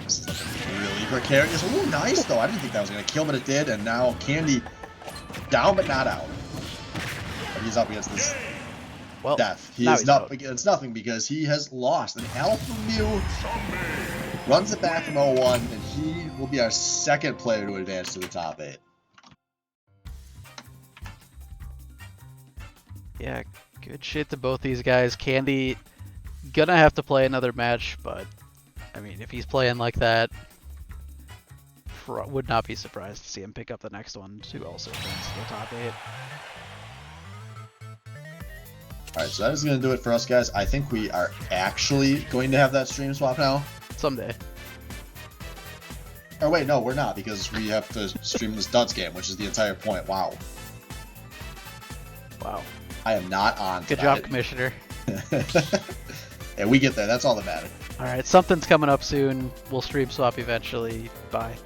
This is like a really precarious... Ooh, nice though. I didn't think that was going to kill, but it did, and now Candy down but not out. But he's up against this Well, death. He now is he's up out. against nothing because he has lost. And Alpha Mew runs it back from 0-1, and he will be our second player to advance to the top 8. Yeah, good shit to both these guys. Candy gonna have to play another match, but I mean, if he's playing like that, would not be surprised to see him pick up the next one to also advance to the top 8. Alright, so that is going to do it for us, guys. I think we are actually going to have that stream swap now. Someday. Or wait, no, we're not, because we have to stream this Duds game, which is the entire point. Wow. Wow. I am not on Good tonight. job, Commissioner. Yeah, we get there. That's all that matters. Alright, something's coming up soon. We'll stream swap eventually. Bye.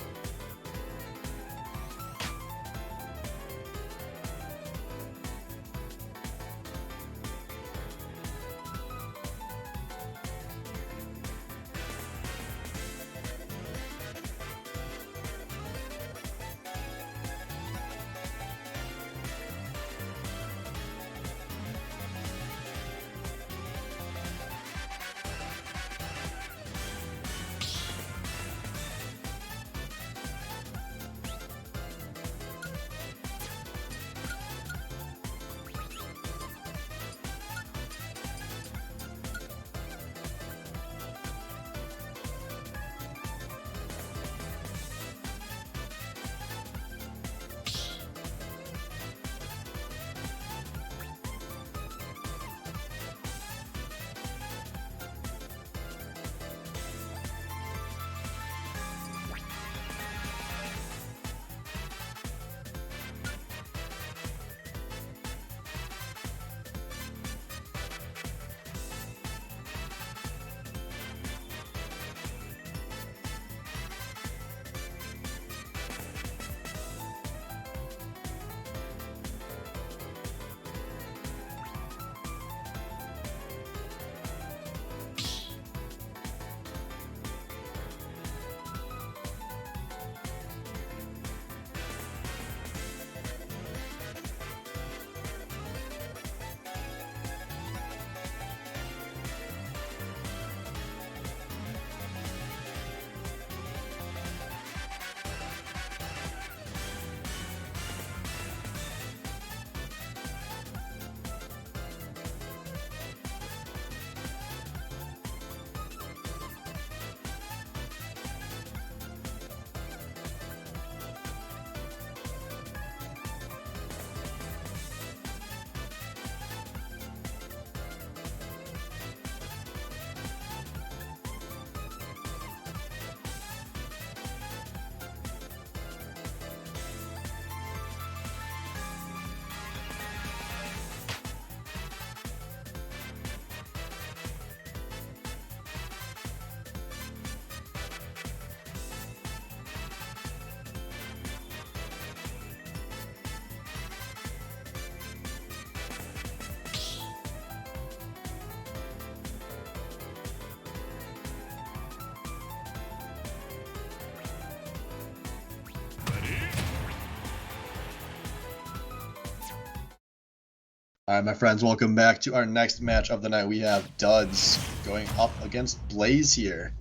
All right, my friends, welcome back to our next match of the night. We have Duds going up against Blaze here.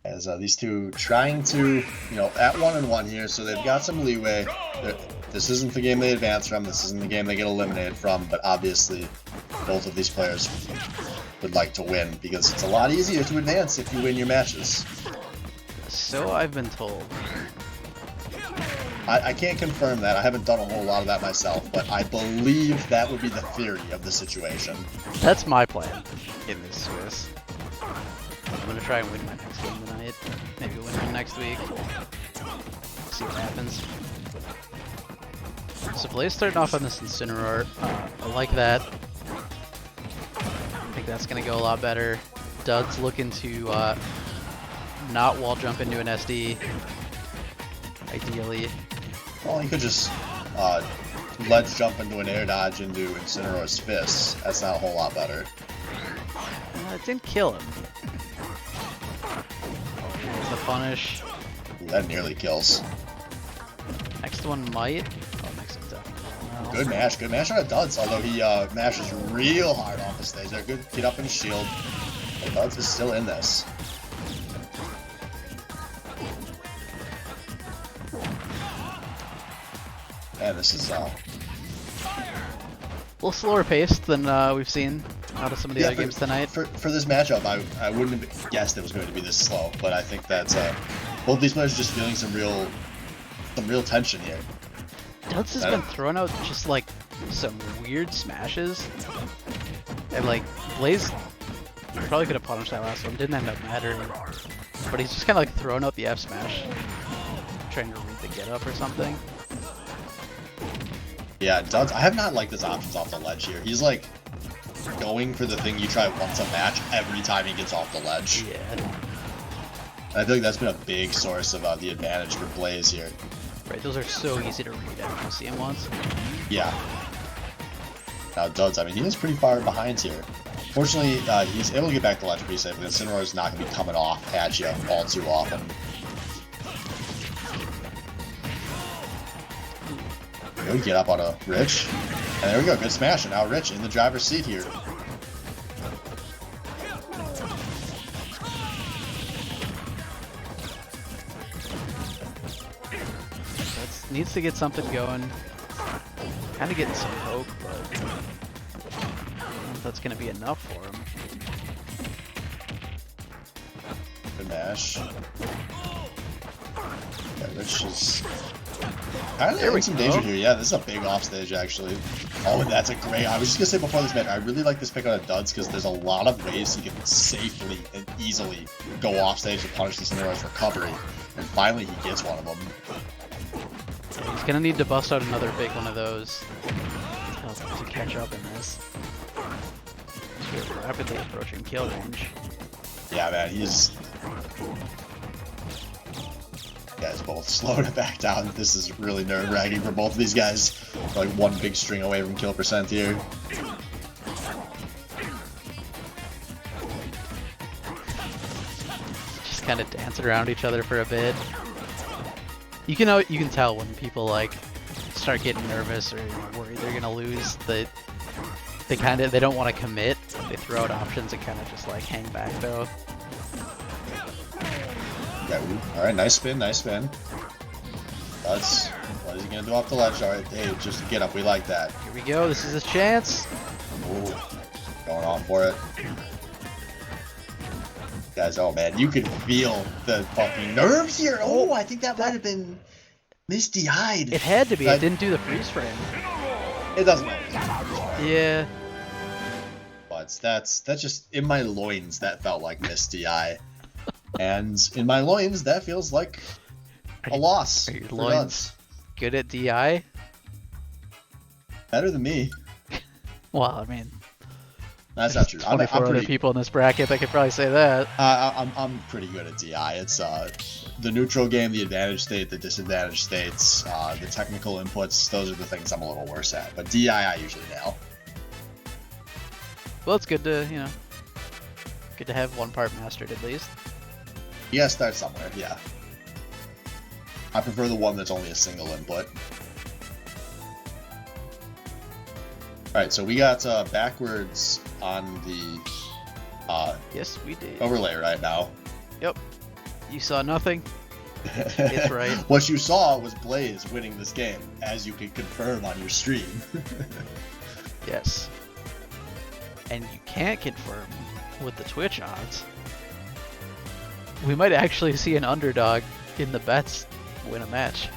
As these two trying to, at 1-1 here, so they've got some leeway. This isn't the game they advance from, this isn't the game they get eliminated from, but obviously both of these players would like to win because it's a lot easier to advance if you win your matches. So I've been told. I can't confirm that. I haven't done a whole lot of that myself, but I believe that would be the theory of the situation. That's my plan in this Swiss. I'm gonna try and win my next game tonight. Maybe win it next week. See what happens. So Blaze starting off on this Incineroar. I like that. I think that's gonna go a lot better. Duds looking to not wall jump into an SD. Ideally. Well, you could just ledge jump into an air dodge into Incineroar's fists. That's not a whole lot better. It didn't kill him. There's the punish. Ooh, that nearly kills. Next one might. Oh, next one's definitely. No. Good mash on a Duds, although he mashes real hard off the stage there. Good get up and shield. But Duds is still in this. Man, this is a little slower paced than we've seen out of some of the other games tonight. For this matchup, I wouldn't have guessed it was going to be this slow, but I think that's Both these players are just feeling some real tension here. Duds has been throwing out just like some weird smashes, and like Blaze probably could have punished that last one. Didn't end up mattering, but he's just kind of like throwing out the F smash, trying to read the get up or something. Yeah, Duds. I have not liked his options off the ledge here. He's like going for the thing you try once a match every time he gets off the ledge. Yeah. And I feel like that's been a big source of the advantage for Blaze here. Right, those are so easy to read after you see him once. Yeah. Now Duds, I mean, he is pretty far behind here. Fortunately, he's able to get back to ledge pretty safely. Incineroar is not going to be coming off at you all too often. There we go, get up on a Rich. And there we go, good smash. And now Rich in the driver's seat here. Needs to get something going. Kind of getting some poke, but I don't know if that's going to be enough for him. Good mash. Yeah, Rich is kind of in some danger here. Yeah, this is a big offstage actually. Oh, and that's a great. I was just gonna say before this match, I really like this pick on a Duds because there's a lot of ways he can safely and easily go offstage to punish this Incineroar's recovery, and finally he gets one of them. Yeah, he's gonna need to bust out another big one of those to catch up in this. We're rapidly approaching kill range. Yeah, man, he's. Guys both slowing it back down. This is really nerve-wracking for both of these guys. Like one big string away from kill percent here. Just kind of dancing around each other for a bit. You can tell when people like start getting nervous or worried they're gonna lose. That they don't want to commit. They throw out options and kind of just like hang back though. Yeah, all right, nice spin, nice spin. That's what is he gonna do off the ledge? All right, hey, just get up. We like that. Here we go. This is his chance. Ooh, going on for it. Guys, oh man, you can feel the fucking nerves here. Oh, I think that might have been misty-eyed. It had to be. It didn't do the freeze frame. It doesn't matter. Yeah. But that's just in my loins. That felt like misty eye, and in my loins, that feels like a loss. Are your for loins Duds. good at DI? Better than me. Well, I mean, That's not true. 24 I'm other pretty. people in this bracket that could probably say that. I'm pretty good at DI. It's the neutral game, the advantage state, the disadvantage states, the technical inputs. Those are the things I'm a little worse at. But DI, I usually nail. Well, it's good to good to have one part mastered at least. You gotta start somewhere. Yeah. I prefer the one that's only a single input. Alright, so we got backwards on the Yes, we did. overlay right now. Yep. You saw nothing. It's right. What you saw was Blaze winning this game, as you could confirm on your stream. Yes. And you can't confirm with the Twitch odds. We might actually see an underdog in the bets win a match.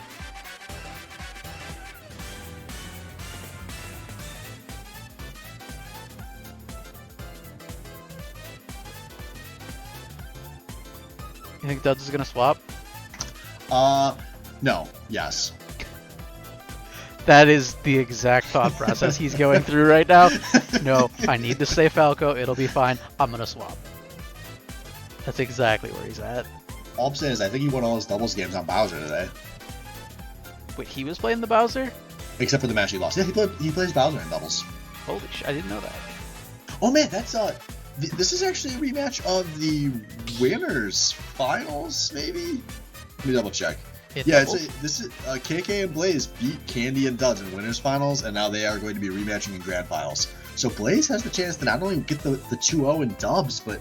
You think Duds is gonna swap? No. Yes. That is the exact thought process he's going through right now. No, I need to stay Falco. It'll be fine. I'm gonna swap. That's exactly where he's at. All I'm saying is I think he won all his doubles games on Bowser today. Wait, he was playing the Bowser? Except for the match he lost. Yeah, he plays Bowser in doubles. Holy shit, I didn't know that. Oh man, that's this is actually a rematch of the winners finals, maybe? Let me double check. Yeah, this is KK and Blaze beat Candy and Duds in winners finals, and now they are going to be rematching in grand finals. So Blaze has the chance to not only get the 2-0 in dubs, but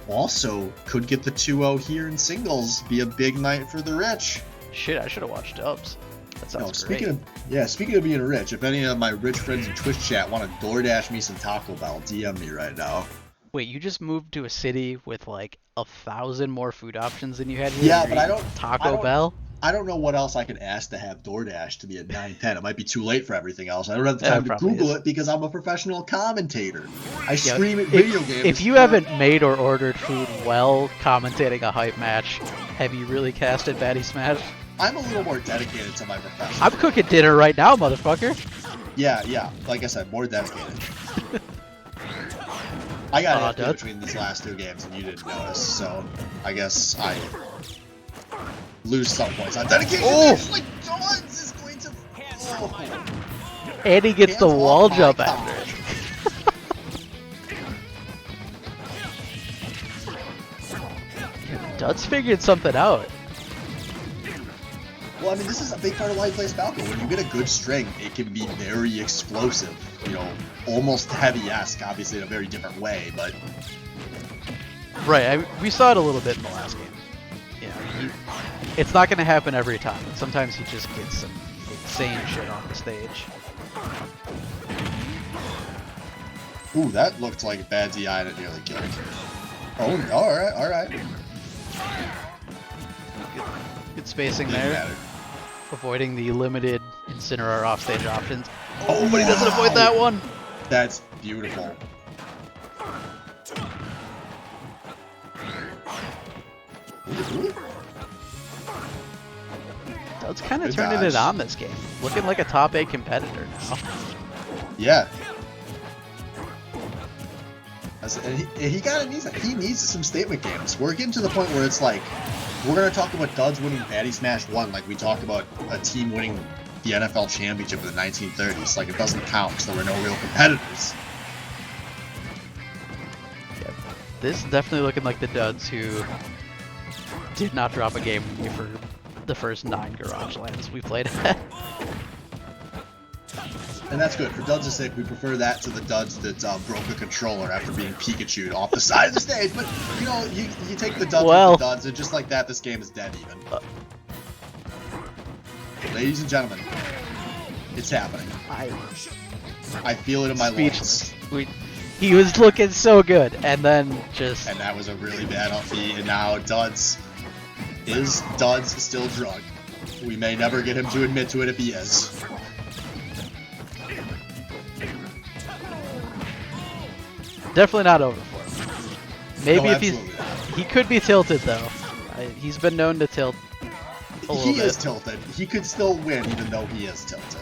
also could get the 2-0 here in singles. Be a big night for the rich. Shit, I should have watched dubs. That sounds great. Speaking of being rich, if any of my rich friends in Twitch chat want to DoorDash me some Taco Bell, DM me right now. Wait, you just moved to a city with like 1,000 more food options than you had here? Yeah, You're but I eating don't- Taco Bell? I don't know what else I could ask to have DoorDash to be at 9:10. It might be too late for everything else. I don't have the Yeah, time it to probably Google is. it because I'm a professional commentator. I Yeah, stream at video games. If you haven't made or ordered food while commentating a hype match, have you really casted Baddy Smash? I'm a little more dedicated to my profession. I'm cooking dinner right now, motherfucker. Yeah. Like I said, more dedicated. I got Aw, FP dude. between these last two games and you didn't notice, so I guess I lose some points on dedication. Oh! It's like Dawes is going to. Oh. And he gets the Hands wall off my jump cock. after it. Duds figured something out. Well, I mean, this is a big part of why he plays Falco. When you get a good string, it can be very explosive. You know, almost heavy-esque, obviously in a very different way, but Right, we saw it a little bit in the last game. It's not going to happen every time. Sometimes he just gets some insane shit on the stage. ooh, that looked like a bad DI and it nearly killed. Oh, no, all right. Good spacing Didn't there. matter. Avoiding the limited Incineroar offstage options. Oh, But he doesn't avoid wow. that one. That's beautiful. Ooh. Duds kind of Good turning dodge. it on this game. Looking like a top 8 competitor now. Yeah. And he needs some statement games. We're getting to the point where it's like, we're going to talk about Duds winning Baddy Smash 1 like we talked about a team winning the NFL championship in the 1930s. Like, it doesn't count because there were no real competitors. This is definitely looking like the Duds who did not drop a game for the first 9 Garage Lands we played at. And that's good. For Duds' sake, we prefer that to the Duds that broke a controller after being Pikachu'd off the side of the stage. But, you know, you take the Duds Well. with the Duds, and just like that, this game is dead even. Ladies and gentlemen, it's happening. I feel it in my Speechless. lungs. He was looking so good, and then just... And that was a really bad offbeat, and now Duds still drunk? We may never get him to admit to it if he is. Definitely not over for him. Maybe No, if he's... absolutely not. He could be tilted, though. He's been known to tilt a little He bit. is tilted. He could still win even though he is tilted.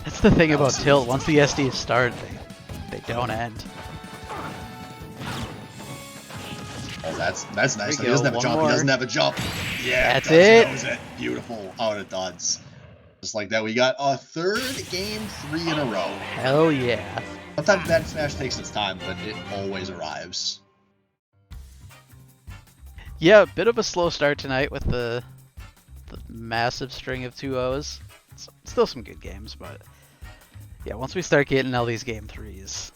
That's the thing about Absolutely. tilt. Once the SDs start, they don't end. Oh, that's nice. There we He go, doesn't have a one jump. more. He doesn't have a jump. Yeah, That's Duds it. knows it. Beautiful out of Duds. Just like that, we got a third game 3 in a row. Hell yeah. Sometimes Baddy Smash takes its time, but it always arrives. Yeah, a bit of a slow start tonight with the massive string of 2-0s. Still some good games, but yeah, once we start getting all these game 3s,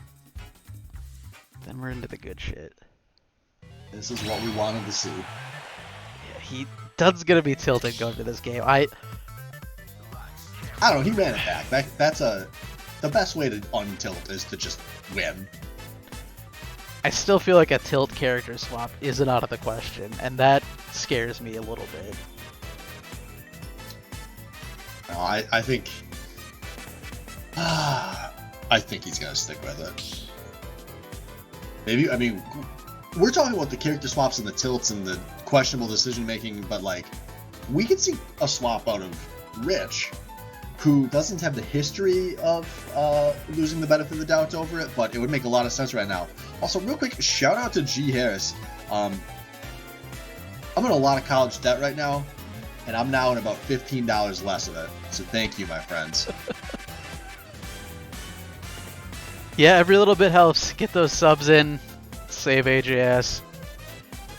then we're into the good shit. This is what we wanted to see. Yeah, Duds gonna be tilted going to this game. I don't know. He ran it back. That's the best way to untilt is to just win. I still feel like a tilt character swap isn't out of the question, and that scares me a little bit. No, I think I think he's gonna stick with it. Maybe, I mean, we're talking about the character swaps and the tilts and the questionable decision making, but like, we could see a swap out of Rich, who doesn't have the history of losing the benefit of the doubt over it, but it would make a lot of sense right now. Also, real quick, shout out to G Harris. I'm in a lot of college debt right now, and I'm now in about $15 less of it. So thank you, my friends. Yeah, every little bit helps. Get those subs in, save AJS.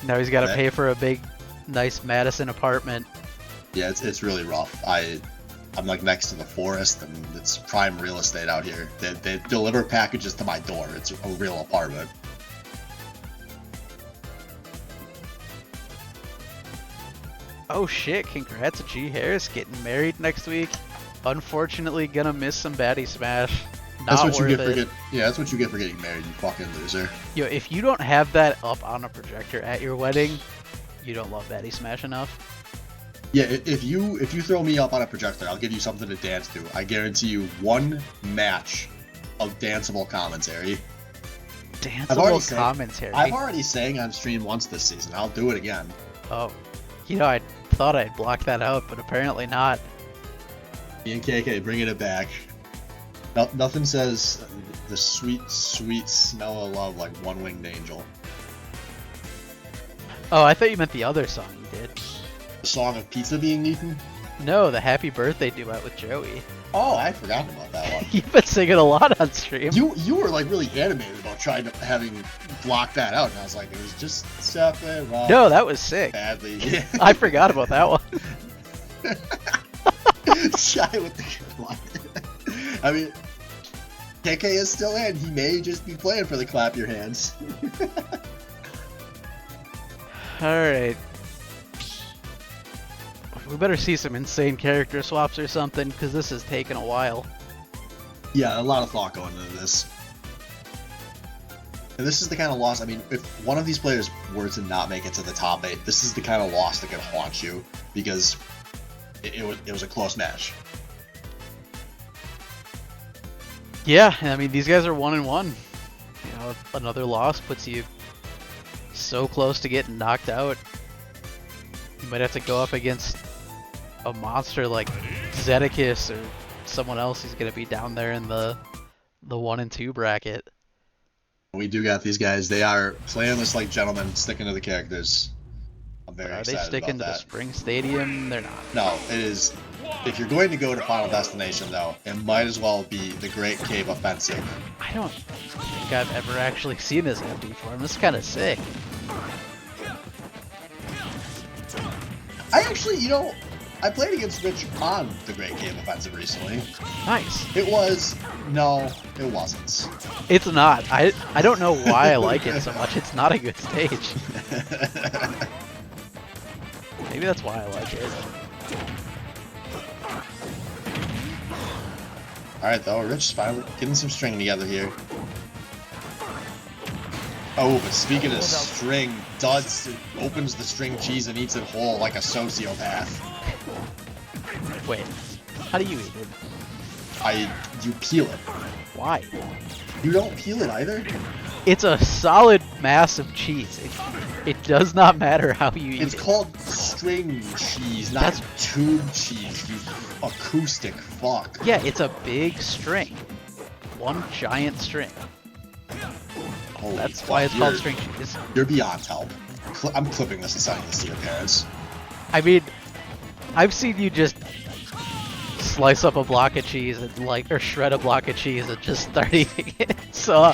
Now he's got to Okay. pay for a big, nice Madison apartment. Yeah, it's really rough. I'm like next to the forest, and it's prime real estate out here. They deliver packages to my door. It's a real apartment. Oh shit, congrats to G Harris getting married next week. Unfortunately, gonna miss some Baddy Smash. That's Not what you worth get for it. yeah, that's what you get for getting married, you fucking loser. Yo, if you don't have that up on a projector at your wedding, you don't love Baddy Smash enough. Yeah, if you throw me up on a projector, I'll give you something to dance to. I guarantee you one match of danceable commentary. Danceable commentary. I've already sang on stream once this season. I'll do it again. Oh, you know, I thought I'd block that out, but apparently not. Me and KK bringing it back. Nothing says the sweet, sweet smell of love like One Winged Angel. Oh, I thought you meant the other song you did. The song of pizza being eaten? No, the Happy Birthday duet with Joey. Oh, I forgot about that one. You've been singing a lot on stream. You were like really animated about trying to having blocked that out, and I was like, it was just something wrong. No, that was sick. Badly. I forgot about that one. Shy with the good one. I mean, KK is still in. He may just be playing for the clap your hands. Alright. We better see some insane character swaps or something, because this is taking a while. Yeah, a lot of thought going into this. And this is the kind of loss, I mean, if one of these players were to not make it to the top 8, this is the kind of loss that could haunt you, because it was a close match. Yeah, I mean, these guys are 1-1. You know, another loss puts you so close to getting knocked out. You might have to go up against a monster like Zedekis or someone else who's going to be down there in the 1 and 2 bracket. We do got these guys. They are playing this like gentlemen, sticking to the characters. I'm very Are they excited sticking to about the that. Spring Stadium? They're not. No, it is. If you're going to go to Final Destination, though, it might as well be the Great Cave Offensive. I don't think I've ever actually seen this empty form. This is kind of sick. I actually, I played against Rich on the Great Cave Offensive recently. Nice. It was... No, it wasn't. It's not. I don't know why I like it so much. It's not a good stage. Maybe that's why I like it. Alright, though, Rich is finally getting some string together here. Oh, but speaking of string, Duds opens the string cheese and eats it whole like a sociopath. Wait, how do you eat it? You peel it. Why? You don't peel it either? It's a solid mass of cheese. It does not matter how you eat It's it. called string cheese, not tube cheese, you acoustic fuck. Yeah, it's a big string. One giant string. Holy That's fuck, why it's called you're- string cheese. You're beyond help. I'm clipping this and sending this to your parents. I mean, I've seen you just slice up a block of cheese and or shred a block of cheese and just start eating it. So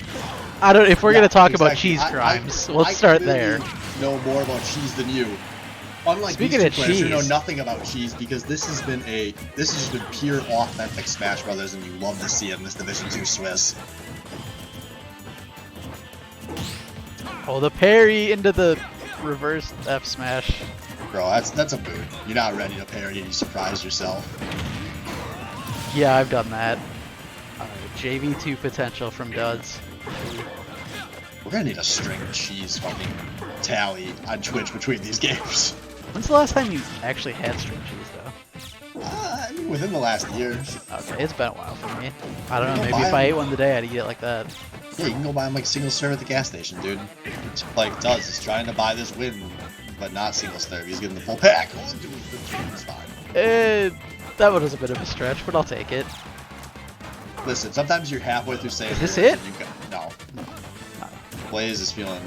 I don't. If we're Yeah, gonna talk about exactly. cheese crimes, I let's start there. clearly know more about cheese than you. Unlike Speaking these of two players who know cheese- nothing about cheese, because this has been pure authentic Smash Brothers, and you love to see it in this Division 2 Swiss. Oh, the parry into the reverse F smash. Bro, that's a boot. You're not ready to parry and you surprise yourself. Yeah, I've done that. JV2 potential from Duds. We're gonna need a string cheese fucking tally on Twitch between these games. When's the last time you actually had string cheese, though? I mean, within the last year. Okay, it's been a while for me. I don't know, You maybe don't if buy I ate 'em. one today, I'd eat it like that. Yeah, you can go buy them like single serve at the gas station, dude. It's like Duz is trying to buy this win, but not single serve. He's getting the full pack. Oh, dude, it's fine. That one was a bit of a stretch, but I'll take it. Listen, sometimes you're halfway through saying Is this words it? and you go, no. Blaze is feeling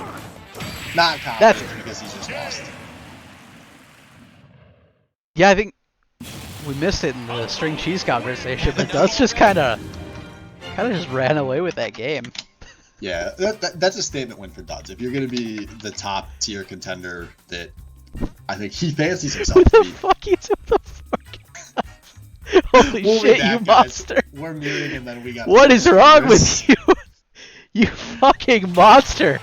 not confident That's- because he's just lost. Yeah, I think we missed it in the string cheese conversation, but Duds just kind of just ran away with that game. Yeah, that's a statement win for Duds. If you're going to be the top tier contender that I think he fancies Who himself to the be. fuck is who the fuck? Holy We'll be shit, back, you guys. monster! We're muting and then we got. What is wrong with you? You fucking monster!